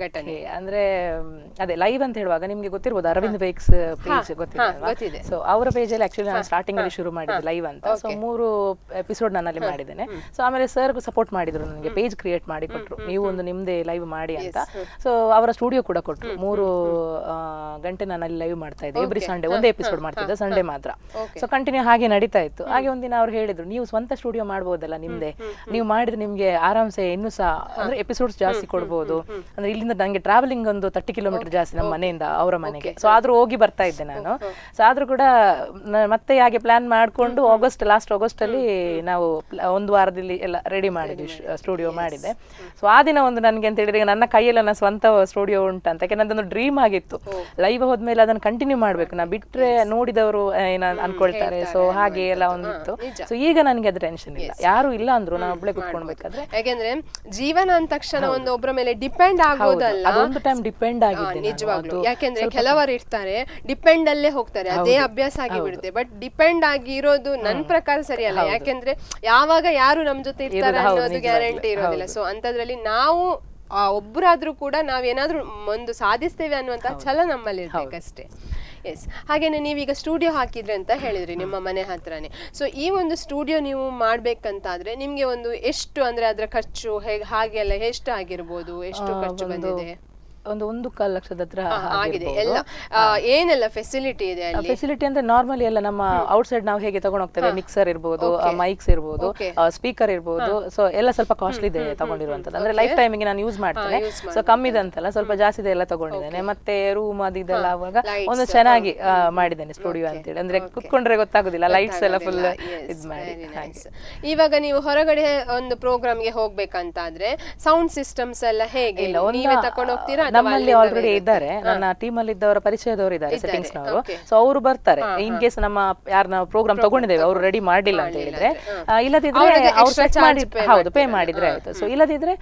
ಘಟನೆ ಅಂದ್ರೆ ಅದೇ ಲೈವ್ ಅಂತ ಹೇಳುವಾಗ ನಿಮ್ಗೆ ಗೊತ್ತಿರ್ಬೋದು, ಅರವಿಂದ್ ವೇಕ್ಸ್ ಪೇಜ್ ಗೊತ್ತಿದೆ. ಸೊ ಅವರ ಪೇಜ್ ಅಲ್ಲಿ ಆಕ್ಚುಲಿ ನಾನು ಸ್ಟಾರ್ಟಿಂಗ್ ಅಲ್ಲಿ ಶುರು ಮಾಡಿದ್ದೆ ಲೈವ್ ಅಂತ. ಸೊ 3 ಎಪಿಸೋಡ್ ನಾನು ಅಲ್ಲಿ ಮಾಡಿದ್ದೇನೆ. ಸೊ ಆಮೇಲೆ ಸರ್ ಸಪೋರ್ಟ್ ಮಾಡಿದ್ರು, ನನಗೆ ಪೇಜ್ ಕ್ರಿಯೇಟ್ ಮಾಡಿ ಕೊಟ್ರು, ನೀವು ಒಂದು ನಿಮ್ದೇ ಲೈವ್ ಮಾಡಿ ಅಂತ. ಸೊ ಅವರ ಸ್ಟುಡಿಯೋ ಕೂಡ ಕೊಟ್ರು. 3 ಗಂಟೆ ನಾನು ಅಲ್ಲಿ ಲೈವ್ ಮಾಡ್ತಾ ಇದ್ದೆ. ಎವ್ರಿ ಸಂಡೇ ಒಂದೇ ಎಪಿಸೋಡ್ ಮಾಡ್ತಿದ್ದೆ, ಸಂಡೇ ಮಾತ್ರ. ಸೊ ಕಂಟಿನ್ಯೂ ಹಾಗೆ ನಡೀತಾ ಇತ್ತು. ಹಾಗೆ ಒಂದಿನ ಅವ್ರು ಹೇಳಿದ್ರು, ನೀವು ಸ್ವಂತ ಸ್ಟುಡಿಯೋ ಮಾಡ್ಬೋದಲ್ಲ ನಿಮ್ದೆ, ನೀವು ಮಾಡಿದ್ರೆ ನಿಮ್ಗೆ ಆರಾಮ್ಸೆ ಇನ್ನೂ ಸಹ ಅಂದ್ರೆ ಎಪಿಸೋಡ್ಸ್ ಜಾಸ್ತಿ ಕೊಡ್ಬೋದು. ಅಂದ್ರೆ ಇಲ್ಲಿಂದ ನಂಗೆ ಟ್ರಾವೆಲಿಂಗ್ ಒಂದು 30 ಕಿಲೋಮೀಟರ್ ಜಾಸ್ತಿ ನಮ್ಮ ಮನೆಯಿಂದ ಅವರ ಮನೆಗೆ. ಸೊ ಆದ್ರೂ ಹೋಗಿ ಬರ್ತಾ ಇದ್ದೆ ನಾನು. ಸೊ ಆದ್ರೂ ಕೂಡ ಮತ್ತೆ ಹಾಗೆ ಪ್ಲಾನ್ ಮಾಡ್ಕೊಂಡು ಲಾಸ್ಟ್ ಆಗಸ್ಟ್ ಅಲ್ಲಿ ನಾವು 1 ವಾರದಲ್ಲಿ ಎಲ್ಲ ರೆಡಿ ಮಾಡಿದ್ವಿ, ಸ್ಟುಡಿಯೋ ಮಾಡಿದ್ದೆ. ಸೊ ಆ ದಿನ ಒಂದು ನನ್ಗೆ ಅಂತ ಹೇಳಿದ್ರೆ ನನ್ನ ಕೈಯಲ್ಲಿ ನನ್ನ ಸ್ವಂತ ಸ್ಟುಡಿಯೋ ಉಂಟಂತ, ಯಾಕೆ ನಂದೊಂದು ಡ್ರೀಮ್ ಆಗಿತ್ತು. ಲೈವ್ ಹೋದ್ಮೇಲೆ ಅದನ್ನ ಕಂಟಿನ್ಯೂ ಮಾಡ್ಬೇಕು, ನಾ ಬಿಟ್ರೆ ನೋಡಿದವರು ಏನ ಅನ್ಕೊಳ್ತಾರೆ. ಸೊ ಹಾಗೆ ಎಲ್ಲ ಒಂದಿತ್ತು. ಸೊ ಈಗ ನನಗೆ ಅದು ಟೆನ್ಷನ್ ಇಲ್ಲ, ಯಾರು ಇಲ್ಲ ಅಂದ್ರು ನಾನು ಒಬ್ಳೆ ಕುತ್ಕೊಳ್ಬೇಕಾದ್ರೆ. ಯಾಕೆಂದ್ರೆ ಜೀವನ ಅಂದ ತಕ್ಷಣ ಒಂದು ಒಬ್ಬರ ಮೇಲೆ ಡಿಪೆಂಡ್ ಆಗೋದಲ್ಲ, ಅದೊಂದು ಟೈಮ್ ಡಿಪೆಂಡ್ ಆಗಿದೆ ನಿಜವಾಗ್ಲು. ಯಾಕೆಂದ್ರೆ ಕೆಲವರು ಇರ್ತಾರೆ ಡಿಪೆಂಡ್ ಅಲ್ಲೇ ಹೋಗ್ತಾರೆ, ಅದೇ ಅಭ್ಯಾಸ ಆಗಿಬಿಡುತ್ತೆ. ಬಟ್ ಡಿಪೆಂಡ್ ಆಗಿರೋದು ನನ್ ಪ್ರಕಾರ ಸರಿಯಲ್ಲ. ಯಾಕೆಂದ್ರೆ ಯಾವಾಗ ಯಾರು ನಮ್ ಜೊತೆ ಇರ್ತಾರೆ ಅನ್ನೋದು ಗ್ಯಾರಂಟಿ ಇರೋದಿಲ್ಲ. ಸೊ ಅಂತದ್ರಲ್ಲಿ ನಾವು ಒಬ್ಬರಾದ್ರೂ ಕೂಡ ನಾವೇನಾದ್ರೂ ಒಂದು ಸಾಧಿಸ್ತೇವೆ ಅನ್ನುವಂತ ಛಲ ನಮ್ಮಲ್ಲಿ ಇರ್ಬೇಕಷ್ಟೇ. ಎಸ್, ಹಾಗೇನೆ ನೀವೀಗ ಸ್ಟುಡಿಯೋ ಹಾಕಿದ್ರಿ ಅಂತ ಹೇಳಿದ್ರಿ ನಿಮ್ಮ ಮನೆ ಹತ್ರನೇ. ಸೊ ಈ ಒಂದು ಸ್ಟುಡಿಯೋ ನೀವು ಮಾಡ್ಬೇಕಂತಾದ್ರೆ ನಿಮ್ಗೆ ಒಂದು ಎಷ್ಟು ಅಂದ್ರೆ ಅದರ ಖರ್ಚು ಹಾಗೆಲ್ಲ ಎಷ್ಟು ಆಗಿರ್ಬೋದು, ಎಷ್ಟು ಖರ್ಚು ಬಂದಿದೆ? ಒಂದು 1.25 ಲಕ್ಷದ ಹತ್ರ ಆಗಿದೆ. ಎಲ್ಲ ಏನೆಲ್ಲ ಫೆಸಿಲಿಟಿ ಇದೆ ಅಲ್ಲಿ? ಫೆಸಿಲಿಟಿ ಅಂದ್ರೆ ನಾರ್ಮಲಿ ಎಲ್ಲ ನಮ್ಮ ಔಟ್ಸೈಡ್ ನಾವು ಹೇಗೆ ತಗೊಂಡ್ ಹೋಗ್ತೇವೆ, ಮಿಕ್ಸರ್ ಇರ್ಬೋದು, ಮೈಕ್ಸ್ ಇರ್ಬೋದು, ಸ್ಪೀಕರ್ ಇರ್ಬೋದು. ಸೊ ಎಲ್ಲ ಸ್ವಲ್ಪ ಕಾಸ್ಟ್ಲಿ ಇದೆ ತಗೊಂಡಿರುವಂತದ್ದು. ಅಂದ್ರೆ ಲೈಫ್ ಟೈಮಿಗೆ ನಾನು ಯೂಸ್ ಮಾಡ್ತೇನೆ. ಸೊ ಕಮ್ಮಿದಂತಲ್ಲ, ಸ್ವಲ್ಪ ಜಾಸ್ತಿ ಎಲ್ಲ ತಗೊಂಡಿದ್ದೇನೆ. ಮತ್ತೆ ರೂಮ್ ಅದೆಲ್ಲ ಆವಾಗ ಒಂದು ಚೆನ್ನಾಗಿ ಮಾಡಿದ್ದೇನೆ ಸ್ಟುಡಿಯೋ ಅಂತೇಳಿ. ಅಂದ್ರೆ ಕುತ್ಕೊಂಡ್ರೆ ಗೊತ್ತಾಗುದಿಲ್ಲ, ಲೈಟ್ಸ್ ಎಲ್ಲ ಫುಲ್ ಇದ್ ಮಾಡಿ. ಇವಾಗ ನೀವು ಹೊರಗಡೆ ಒಂದು ಪ್ರೋಗ್ರಾಮ್ಗೆ ಹೋಗ್ಬೇಕಂತಾದ್ರೆ ಸೌಂಡ್ ಸಿಸ್ಟಮ್ಸ್ ಎಲ್ಲ ಹೇಗೆ ನೀವೇ ತಕೊಂಡು ಹೋಗ್ತೀರಾ? ನಮ್ಮಲ್ಲಿ ಆಲ್ರೆಡಿ ಇದ್ದಾರೆ, ನನ್ನ ಟೀಮ್ ಅಲ್ಲಿ ಇದ್ದವರ ಪರಿಚಯದವರು ಇದ್ದಾರೆ, ಸೆಟ್ಟಿಂಗ್ಸ್ ನವರು. ಸೊ ಅವರು ಬರ್ತಾರೆ. ಇನ್ ಕೇಸ್ ನಮ್ಮ ಯಾರನ್ನ ಪ್ರೋಗ್ರಾಮ್ ತಗೊಂಡಿದ್ದೇವೆ ಅವರು ರೆಡಿ ಮಾಡಿಲ್ಲ ಅಂತ ಹೇಳಿದ್ರೆ, ಇಲ್ಲದಿದ್ರೆ ಅವ್ರು ಸೆಟ್ ಮಾಡಿ, ಹೌದು, ಪೇ ಮಾಡಿದ್ರೆ ಆಯ್ತು. ಸೊ ಇಲ್ಲದಿದ್ರೆ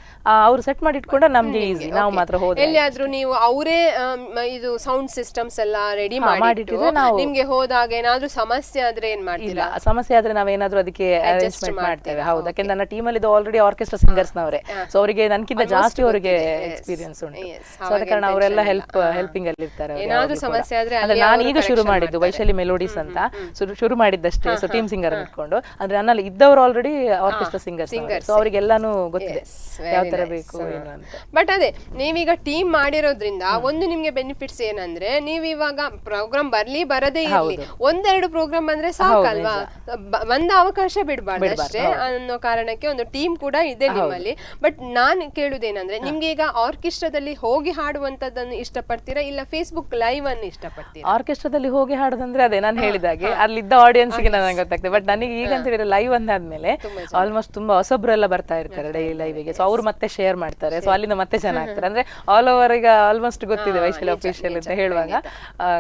ಅವ್ರು ಸೆಟ್ ಮಾಡಿ ಇಟ್ಕೊಂಡ್ರೆ ನಮ್ಗೆ ಈಸಿ, ನಾವು ಮಾತ್ರ ಹೋದ್ರೆ. ಎಲ್ಲಿಯಾದ್ರೂ ನೀವು ಅವರೇ ಇದು ಸೌಂಡ್ ಸಿಸ್ಟಮ್ಸ್ ಎಲ್ಲ ರೆಡಿ ಮಾಡಿಟ್ಟಿದ್ರೆ ನಾವು ನಿಮ್ಗೆ ಹೋದಾಗ ಏನಾದ್ರೂ ಸಮಸ್ಯೆ ಆದ್ರೆ ಏನ್ ಮಾಡ್ತೀರಾ? ಸಮಸ್ಯೆ ಆದ್ರೆ ನಾವೇನಾದ್ರೂ ಅದಕ್ಕೆ ಅರೇಂಜ್ಮೆಂಟ್ ಮಾಡ್ತೇವೆ. ಹೌದು, ಯಾಕಂದ್ರೆ ನನ್ನ ಟೀಮ್ ಅಲ್ಲಿ ಆಲ್ರೆಡಿ ಆರ್ಕೆಸ್ಟ್ರಾ ಸಿಂಗರ್ಸ್ ನವರೇ. ಸೊ ಅವರಿಗೆ ನನ್ಕಿಂತ ಜಾಸ್ತಿ ಅವರಿಗೆ ಎಕ್ಸ್ಪೀರಿಯನ್ಸ್ ಉಂಟು. ಸೊ ಅದ ಕಾರಣ ಅವರೆಲ್ಲ ಹೆಲ್ಪಿಂಗ್ ಅಲ್ಲಿ ಇರ್ತಾರೆ. ನಾನು ಈಗ ಶುರು ಮಾಡಿದ್ದು ವೈಶಾಲಿ ಮೆಲೋಡಿಸ್ ಅಂತ ಶುರು ಮಾಡಿದ್ದಷ್ಟೇ. ಸೊ ಟೀಮ್ ಸಿಂಗರ್ ಇಟ್ಕೊಂಡು, ಅಂದ್ರೆ ನನ್ನಲ್ಲಿ ಇದ್ದವರು ಆಲ್ರೆಡಿ ಆರ್ಕೆಸ್ಟ್ರಾ ಸಿಂಗರ್ಸ್. ಸೊ ಅವರಿಗೆಲ್ಲಾನು ಗೊತ್ತಿದೆ ಯಾವ ತರ ಬೇಕು ಏನು ಅಂತ. ಬಟ್ ಅದೇ ನೀವೀಗ ಟೀಮ್ ಮಾಡಿರೋದ್ರಿಂದ ಒಂದು ನಿಮ್ಗೆ ಬೆನಿಫಿಟ್ಸ್ ಏನಂದ್ರೆ, ನೀವು ಇವಾಗ ಪ್ರೋಗ್ರಾಮ್ ಬರ್ಲಿ ಬರದೇ ಇರ್ಲಿ, 1-2 ಪ್ರೋಗ್ರಾಮ್ ಬಂದ್ರೆ ಸಾಕಲ್ವಾ, ಒಂದ್ ಅವಕಾಶ ಬಿಡ್ಬಾರ್ದು ಅಷ್ಟೇ ಅನ್ನೋ ಕಾರಣಕ್ಕೆ ಒಂದು ಟೀಮ್ ಕೂಡ ಇದೆ ನಿಮ್ಮಲ್ಲಿ. ಬಟ್ ನಾನ್ ಕೇಳುದೇನಂದ್ರೆ, ನಿಮ್ಗೆ ಈಗ ಆರ್ಕೆಸ್ಟ್ರಾದಲ್ಲಿ ಹೋಗಿ ಹೋಗಿ ಹಾಡುವಂತದ್ದನ್ನು ಇಷ್ಟಪಡ್ತೀರಾ ಇಲ್ಲ ಫೇಸ್ಬುಕ್ ಲೈವ್ ಅನ್ನು ಇಷ್ಟಪಡ್ತೀರಾ? ಆರ್ಕೆಸ್ಟ್ರಾದಲ್ಲಿ ಹೋಗಿ ಹಾಡೋದಂದ್ರೆ ಅದೇ ನಾನು ಹೇಳಿದಾಗೆ ಅಲ್ಲಿದ್ದ ಆಡಿಯನ್ಸ್ಗೆ ನನಗೆ ಗೊತ್ತಾಗ್ತದೆ. ಬಟ್ ನನಗೆ ಈಗ ಅಂತ ಹೇಳಿದ್ರೆ ಲೈವ್ ಅಂದಾದ್ಮೇಲೆ ಆಲ್ಮೋಸ್ಟ್ ತುಂಬಾ ಹೊಸಬ್ರೆಲ್ಲ ಬರ್ತಾ ಇರ್ತಾರೆ ಡೈಲಿ ಲೈವ್ಗೆ. ಸೊ ಅವ್ರು ಮತ್ತೆ ಶೇರ್ ಮಾಡ್ತಾರೆ, ಸೊ ಅಲ್ಲಿಂದ ಮತ್ತೆ ಚೆನ್ನಾಗ್ತಾರೆ. ಅಂದ್ರೆ ಆಲ್ ಓವರ್ ಈಗ ಆಲ್ಮೋಸ್ಟ್ ಗೊತ್ತಿದೆ ವೈಶಾಲಿ ಅಫಿಷಿಯಲ್ ಅಂತ ಹೇಳುವಾಗ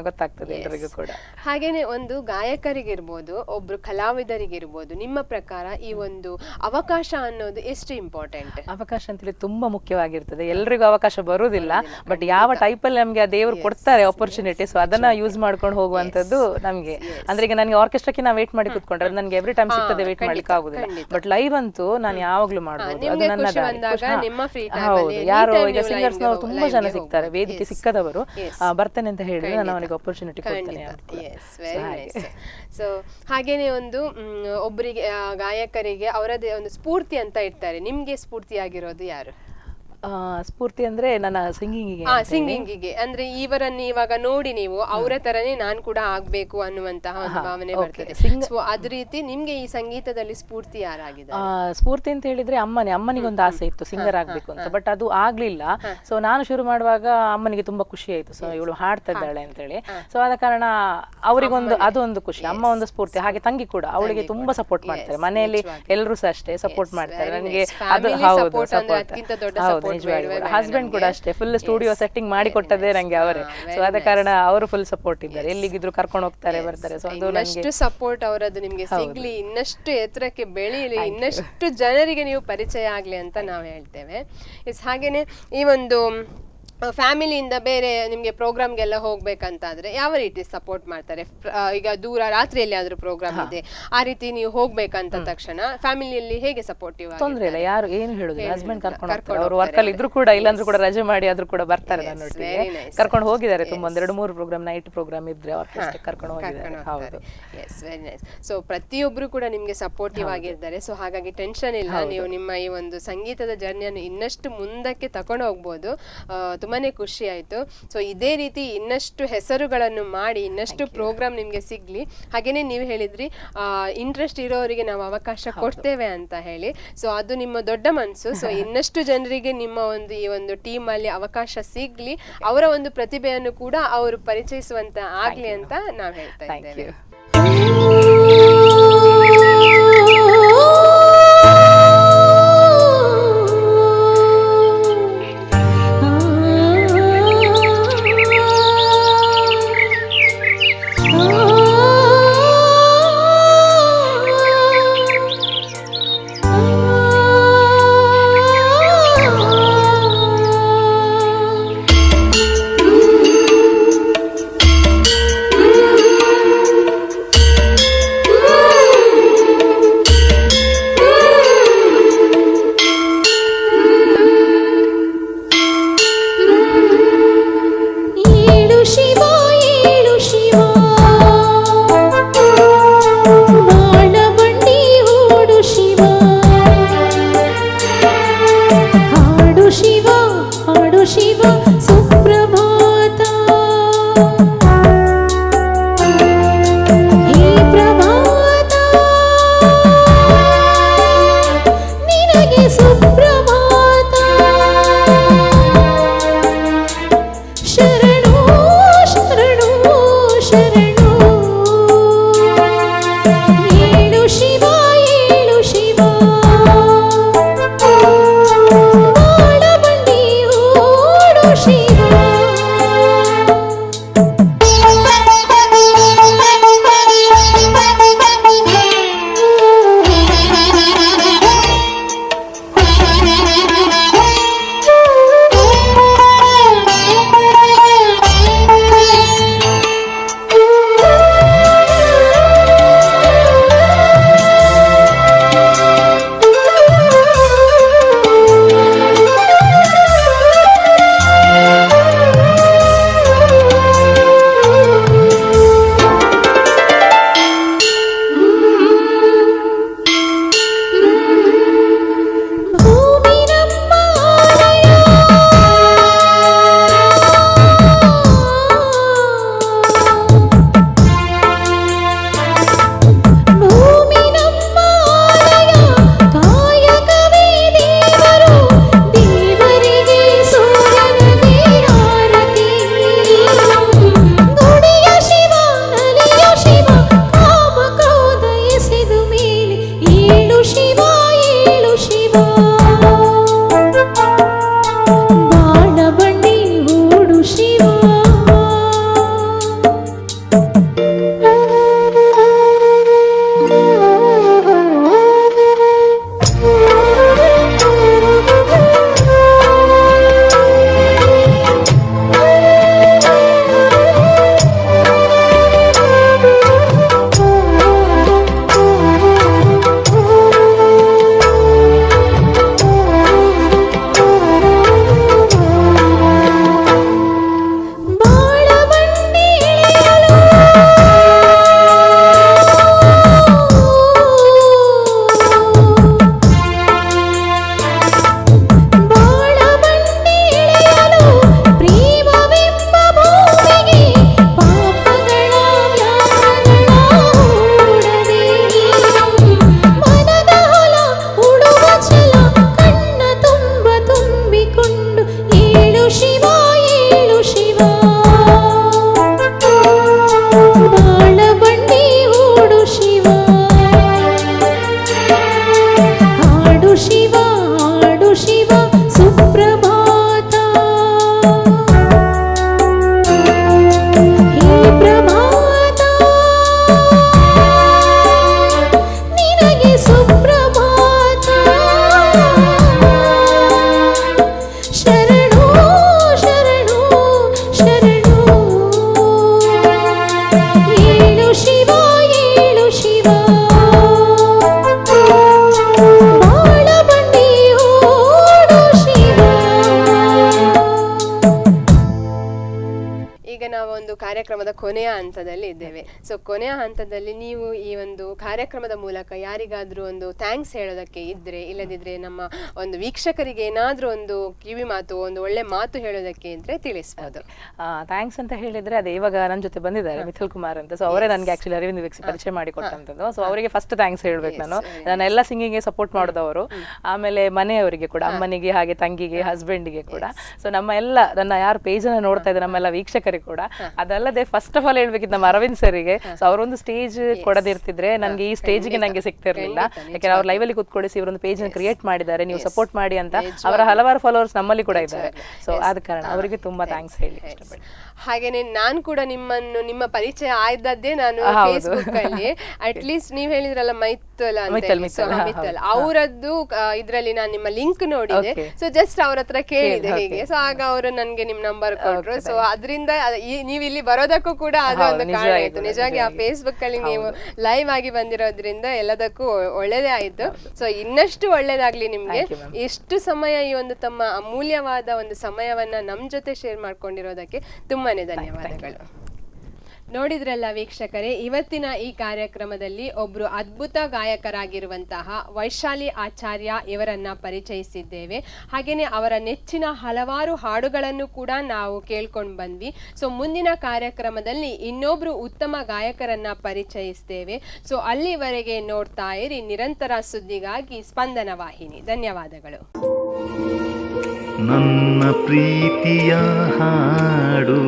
ಗೊತ್ತಾಗ್ತದೆ ಎಲ್ಲರಿಗೂ ಕೂಡ. ಹಾಗೇನೆ ಒಂದು ಗಾಯಕರಿಗಿರ್ಬೋದು, ಒಬ್ರು ಕಲಾವಿದರಿಗಿರ್ಬೋದು, ನಿಮ್ಮ ಪ್ರಕಾರ ಈ ಒಂದು ಅವಕಾಶ ಅನ್ನೋದು ಎಷ್ಟು ಇಂಪಾರ್ಟೆಂಟ್? ಅವಕಾಶ ಅಂತೇಳಿ ತುಂಬಾ ಮುಖ್ಯವಾಗಿರ್ತದೆ. ಎಲ್ರಿಗೂ ಅವಕಾಶ ಬರುವುದಿಲ್ಲ, ಬಟ್ ಯಾವ ಟೈಪ್ ಅಲ್ಲಿ ನಮ್ಗೆ ಆ ದೇವರು ಕೊಡ್ತಾರೆ ಆಪರ್ಚುನಿಟಿ, ಸೊ ಅದನ್ನ ಯೂಸ್ ಮಾಡ್ಕೊಂಡು ಹೋಗುವಂತದ್ದು ನಮ್ಗೆ. ಅಂದ್ರೆ ಈಗ ನನಗೆ ಆರ್ಕೆಸ್ಟ್ರಾಕ್ಕೆ ನಾ ವೇಟ್ ಮಾಡಿ ಕೂತ್ಕೊಂಡ್ರೆ ನನಗೆ ಎವ್ರಿ ಟೈಮ್ ಸಿಗ್ತದೆ, ವೇಟ್ ಮಾಡ್ಲಿಕ್ಕೆ ಆಗುದಿಲ್ಲ. ಬಟ್ ಲೈವ್ ಅಂತೂ ನಾನು ಯಾವಾಗ್ಲೂ ಮಾಡ್ಬೋದು, ಅದು ನನ್ನ ಹೌದು. ಯಾರು ಈಗ ಸಿಂಗರ್ಸ್ ನವರು ತುಂಬಾ ಜನ ಸಿಗ್ತಾರೆ, ವೇದಿಕೆ ಸಿಕ್ಕದವರು ಬರ್ತೇನೆ ಅಂತ ಹೇಳಿದ್ರೆ ನಾನು ಅವನಿಗೆ ಆಪರ್ಚುನಿಟಿ ಕೊಡ್ತೇನೆ. ಸೊ ಹಾಗೇನೆ ಒಂದು ಒಬ್ಬರಿಗೆ ಗಾಯಕರಿಗೆ ಅವರದೇ ಒಂದು ಸ್ಫೂರ್ತಿ ಅಂತ ಇರ್ತಾರೆ. ನಿಮ್ಗೆ ಸ್ಫೂರ್ತಿ ಆಗಿರೋದು ಯಾರು? ಸ್ಫೂರ್ತಿ ಅಂದ್ರೆ ನನ್ನ ಸಿಂಗಿಂಗಿಗೆ ಅಂದ್ರೆ ಇವರನ್ನು ಇವಾಗ ನೋಡಿ ನೀವು ಅವರ ತರನೇ ನಾನ್ ಕೂಡ ಆಗ್ಬೇಕು ಅನ್ನುವಂತಹ ಒಂದು ಭಾವನೆ ಬರ್ತದೆ. ಸೊ ಅದ ರೀತಿ ನಿಮ್ಗೆ ಈ ಸಂಗೀತದಲ್ಲಿ ಸ್ಫೂರ್ತಿ ಯಾರಾಗಿದೆ? ಸ್ಫೂರ್ತಿ ಅಂತ ಹೇಳಿದ್ರೆ ಅಮ್ಮನಿಗೊಂದು ಆಸೆ ಇತ್ತು ಸಿಂಗರ್ ಆಗ್ಬೇಕು ಅಂತ, ಬಟ್ ಅದು ಆಗ್ಲಿಲ್ಲ. ಸೊ ನಾನು ಶುರು ಮಾಡುವಾಗ ಅಮ್ಮನಿಗೆ ತುಂಬಾ ಖುಷಿ ಆಯ್ತು, ಸೊ ಇವಳು ಹಾಡ್ತಾ ಇದ್ದಾಳೆ ಅಂತ ಹೇಳಿ. ಸೊ ಆದ ಕಾರಣ ಅವರಿಗೊಂದು ಅದೊಂದು ಖುಷಿ, ಅಮ್ಮ ಒಂದು ಸ್ಫೂರ್ತಿ. ಹಾಗೆ ತಂಗಿ ಕೂಡ ಅವಳಿಗೆ ತುಂಬಾ ಸಪೋರ್ಟ್ ಮಾಡ್ತಾರೆ, ಮನೆಯಲ್ಲಿ ಎಲ್ಲರೂ ಸಹ ಅಷ್ಟೇ ಸಪೋರ್ಟ್ ಮಾಡ್ತಾರೆ ನನಗೆ. ಅದು ಹೌದು ಸಪೋರ್ಟ್. ಹಸ್ಬೆಂಡ್ ಕೂಡ ಅಷ್ಟೇ ಫುಲ್ ಸ್ಟುಡಿಯೋ ಸೆಟ್ಟಿಂಗ್ ಮಾಡಿ ಕೊಟ್ಟದೇ ನಂಗೆ ಅವರೇ. ಸೊ ಆದ ಕಾರಣ ಅವರು ಫುಲ್ ಸಪೋರ್ಟ್ ಇದ್ದಾರೆ, ಎಲ್ಲಿಗಿದ್ರು ಕರ್ಕೊಂಡು ಹೋಗ್ತಾರೆ ಬರ್ತಾರೆ. ಸೊ ಅದು ಇನ್ನಷ್ಟು ಸಪೋರ್ಟ್ ಅವರದ್ದು ನಿಮ್ಗೆ ಸಿಗ್ಲಿ, ಇನ್ನಷ್ಟು ಎತ್ತರಕ್ಕೆ ಬೆಳೀಲಿ, ಇನ್ನಷ್ಟು ಜನರಿಗೆ ನೀವು ಪರಿಚಯ ಆಗ್ಲಿ ಅಂತ ನಾವು ಹೇಳ್ತೇವೆ. ಹಾಗೇನೆ ಈ ಒಂದು ಫ್ಯಾಮಿಲಿಯಿಂದ ಬೇರೆ ನಿಮ್ಗೆ ಪ್ರೋಗ್ರಾಮ್ಗೆಲ್ಲ ಹೋಗ್ಬೇಕಂತಾದ್ರೆ ಯಾವ ರೀತಿ ಸಪೋರ್ಟ್ ಮಾಡ್ತಾರೆ? ಈಗ ದೂರ ರಾತ್ರಿಯಲ್ಲಿ ಆದ್ರೂ ಪ್ರೋಗ್ರಾಮ್ ಇದೆ, ಆ ರೀತಿ ನೀವು ಹೋಗ್ಬೇಕಂತ ತಕ್ಷಣ ಫ್ಯಾಮಿಲಿಯಲ್ಲಿ ಹೇಗೆ ಸಪೋರ್ಟಿವ್? ತೊಂದ್ರೆ ಇಲ್ಲ, ಯಾರು ಏನು ಹೇಳುದಿಲ್ಲ. ಹಸ್ಬೆಂಡ್ ಕರ್ಕೊಂಡು ಹೋಗ್ತಾರೆ, ಅವರು ವರ್ಕ್ ಅಲ್ಲಿ ಇದ್ರು ಕೂಡ ಇಲ್ಲಾಂದ್ರೂ ಕೂಡ ರಜೆ ಮಾಡಿ ಆದ್ರೂ ಕೂಡ ಬರ್ತಾರೆ ನನ್ನೊಟ್ಟಿಗೆ. ಕರ್ಕೊಂಡು ಹೋಗಿದ್ದಾರೆ ತುಂಬಾ, 2-3 ಪ್ರೋಗ್ರಾಮ್ ನೈಟ್ ಪ್ರೋಗ್ರಾಮ್ ಇದ್ರೆ ಆರ್ಕೆಸ್ಟ್ರಾ ಕರ್ಕೊಂಡು ಹೋಗಿದ್ದಾರೆ. ಹೌದು, ಎಸ್, ವೆರಿ ನೈಸ್. ಸೊ ಪ್ರತಿಯೊಬ್ರು ಕೂಡ ನಿಮ್ಗೆ ಸಪೋರ್ಟಿವ್ ಆಗಿದ್ದಾರೆ. ಸೊ ಹಾಗಾಗಿ ಟೆನ್ಷನ್ ಇಲ್ಲ, ನೀವು ನಿಮ್ಮ ಈ ಒಂದು ಸಂಗೀತದ ಜರ್ನಿಯನ್ನು ಇನ್ನಷ್ಟು ಮುಂದಕ್ಕೆ ತಕೊಂಡು ಹೋಗ್ಬೋದು. ತುಂಬಾನೇ ಖುಷಿ ಆಯ್ತು. ಸೊ ಇದೇ ರೀತಿ ಇನ್ನಷ್ಟು ಹೆಸರುಗಳನ್ನು ಮಾಡಿ ಇನ್ನಷ್ಟು ಪ್ರೋಗ್ರಾಮ್ ನಿಮ್ಗೆ ಸಿಗ್ಲಿ. ಹಾಗೇನೆ ನೀವು ಹೇಳಿದ್ರಿ ಇಂಟ್ರೆಸ್ಟ್ ಇರೋರಿಗೆ ನಾವು ಅವಕಾಶ ಕೊಡ್ತೇವೆ ಅಂತ ಹೇಳಿ. ಸೊ ಅದು ನಿಮ್ಮ ದೊಡ್ಡ ಮನಸ್ಸು. ಸೊ ಇನ್ನಷ್ಟು ಜನರಿಗೆ ನಿಮ್ಮ ಒಂದು ಈ ಒಂದು ಟೀಮ್ ಅಲ್ಲಿ ಅವಕಾಶ ಸಿಗ್ಲಿ, ಅವರ ಒಂದು ಪ್ರತಿಭೆಯನ್ನು ಕೂಡ ಅವರು ಪರಿಚಯಿಸುವಂತ ಆಗ್ಲಿ ಅಂತ ನಾವು ಹೇಳ್ತಾ ಇದ್ದೇವೆ. ಕಾರ್ಯಕ್ರಮದ ಕೊನೆಯ ಹಂತದಲ್ಲಿ ಇದ್ದೇವೆ. ಸೊ ಕೊನೆಯ ಹಂತದಲ್ಲಿ ನೀವು ಈ ಒಂದು ಕಾರ್ಯಕ್ರಮದ ಮೂಲಕ ಯಾರಿಗಾದ್ರೂ ಒಂದು ಥ್ಯಾಂಕ್ಸ್ ಹೇಳೋದಕ್ಕೆ ಇದ್ರೆ, ಇಲ್ಲದಿದ್ರೆ ನಮ್ಮ ಒಂದು ವೀಕ್ಷಕರಿಗೆ ಏನಾದ್ರೂ ಒಂದು ಕಿವಿ ಮಾತು, ಒಂದು ಒಳ್ಳೆ ಮಾತು ಹೇಳೋದಕ್ಕೆ ಇದ್ರೆ ತಿಳಿಸ್ಬೋದು. ಥ್ಯಾಂಕ್ಸ್ ಅಂತ ಹೇಳಿದ್ರೆ ಅದೇ ಇವಾಗ ನನ್ನ ಜೊತೆ ಬಂದಿದ್ದಾರೆ ಮಿಥುಲ್ ಕುಮಾರ್ ಅಂತ. ಸೊ ಅವರೇ ನನಗೆ ಆಕ್ಚುಲಿ ಅರವಿಂದ್ ವೀಕ್ಷಿ ಪರಿಚಯ ಮಾಡಿ ಕೊಟ್ಟಂತದ್ದು. ಸೊ ಅವರಿಗೆ ಫಸ್ಟ್ ಥ್ಯಾಂಕ್ಸ್ ಹೇಳ್ಬೇಕು. ನಾನು ಎಲ್ಲ ಸಿಂಗಿಂಗ್ಗೆ ಸಪೋರ್ಟ್ ಮಾಡಿದವರು. ಆಮೇಲೆ ಮನೆಯವರಿಗೆ ಕೂಡ, ಅಮ್ಮನಿಗೆ ಹಾಗೆ ತಂಗಿಗೆ, ಹಸ್ಬೆಂಡಿಗೆ ಕೂಡ. ಸೊ ನನ್ನ ಯಾರು ಪೇಜ್ ಅನ್ನ ನೋಡ್ತಾ ಇದ್ದಾರೆ ನಮ್ಮೆಲ್ಲ ವೀಕ್ಷಕರಿಗೆ ಕೂಡ. ಅದಲ್ಲದೆ ಫಸ್ಟ್ ಆಫ್ ಆಲ್ ಹೇಳ್ಬೇಕಿತ್ತು ನಮ್ಮ ಅರವಿಂದ್ ಸರಿಗೆ. ಸೊ ಅವರೊಂದು ಸ್ಟೇಜ್ ಕೊಡದಿರ್ತಿದ್ರೆ ನನಗೆ ಈ ಸ್ಟೇಜ್ಗೆ ನಂಗೆ ಸಿಗ್ತಿರ್ಲಿಲ್ಲ. ಯಾಕಂದ್ರೆ ಅವ್ರು ಲೈವ್ ಅಲ್ಲಿ ಕೂತ್ಕೊಳಿಸಿ ಇವರೊಂದು ಪೇಜ್ ಅನ್ನು ಕ್ರಿಯೇಟ್ ಮಾಡಿದ್ದಾರೆ, ನೀವು ಸಪೋರ್ಟ್ ಮಾಡಿ ಅಂತ. ಅವರ ಹಲವಾರು ಫಾಲೋವರ್ಸ್ ನಮ್ಮಲ್ಲಿ ಕೂಡ ಇದ್ದಾರೆ. ಸೊ ಆದ ಕಾರಣ ಅವರಿಗೆ ತುಂಬಾ ಥ್ಯಾಂಕ್ಸ್ ಹೇಳಿ ಇಷ್ಟಪಡ್ತೀನಿ. ಹಾಗೇನೆ ನಾನು ಕೂಡ ನಿಮ್ಮ ಪರಿಚಯ ಆಯ್ದದ್ದೇ ನಾನು ಫೇಸ್ಬುಕ್ ಅಲ್ಲಿ. ಅಟ್ ಲೀಸ್ಟ್ ನೀವ್ ಹೇಳಿದ್ರಲ್ಲ ಮಿತ್ತಲ್ ಅವರದ್ದು ಇದ್ರಲ್ಲಿ ನಾನು ನಿಮ್ಮ ಲಿಂಕ್ ನೋಡಿದೆ. ಸೊ ಜಸ್ಟ್ ಅವ್ರ ಹತ್ರ ಕೇಳಿದೆ ಹೀಗೆ. ಸೊ ಆಗ ಅವರು ನನ್ಗೆ ನಿಮ್ ನಂಬರ್ ಕೊಟ್ರು. ಸೊ ಅದರಿಂದ ನೀವು ಇಲ್ಲಿ ಬರೋದಕ್ಕೂ ಕೂಡ ಅದು ಒಂದು ಕಾರಣ ಆಯ್ತು. ನಿಜವಾಗಿ ಆ ಫೇಸ್ಬುಕ್ ಅಲ್ಲಿ ನೀವು ಲೈವ್ ಆಗಿ ಬಂದಿರೋದ್ರಿಂದ ಎಲ್ಲದಕ್ಕೂ ಒಳ್ಳೇದೇ ಆಯ್ತು. ಸೊ ಇನ್ನಷ್ಟು ಒಳ್ಳೇದಾಗ್ಲಿ ನಿಮ್ಗೆ. ಎಷ್ಟು ಸಮಯ ಈ ಒಂದು ತಮ್ಮ ಅಮೂಲ್ಯವಾದ ಒಂದು ಸಮಯವನ್ನ ನಮ್ ಜೊತೆ ಶೇರ್ ಮಾಡ್ಕೊಂಡಿರೋದಕ್ಕೆ ತುಂಬಾನೇ ಧನ್ಯವಾದಗಳು. ನೋಡಿದ್ರಲ್ಲ ವೀಕ್ಷಕರೇ, ಇವತ್ತಿನ ಈ ಕಾರ್ಯಕ್ರಮದಲ್ಲಿ ಒಬ್ರು ಅದ್ಭುತ ಗಾಯಕರಾಗಿರುವಂತಹ ವೈಶಾಲಿ ಆಚಾರ್ಯ ಇವರನ್ನ ಪರಿಚಯಿಸಿದ್ದೇವೆ. ಹಾಗೇನೆ ಅವರ ನೆಚ್ಚಿನ ಹಲವಾರು ಹಾಡುಗಳನ್ನು ಕೂಡ ನಾವು ಕೇಳ್ಕೊಂಡು ಬಂದ್ವಿ. ಸೊ ಮುಂದಿನ ಕಾರ್ಯಕ್ರಮದಲ್ಲಿ ಇನ್ನೊಬ್ರು ಉತ್ತಮ ಗಾಯಕರನ್ನ ಪರಿಚಯಿಸ್ತೇವೆ. ಸೊ ಅಲ್ಲಿವರೆಗೆ ನೋಡ್ತಾ ಇರಿ ನಿರಂತರ ಸುದ್ದಿಗಾಗಿ ಸ್ಪಂದನ ವಾಹಿನಿ. ಧನ್ಯವಾದಗಳು. ನನ್ನ ಪ್ರೀತಿಯ ಹಾಡು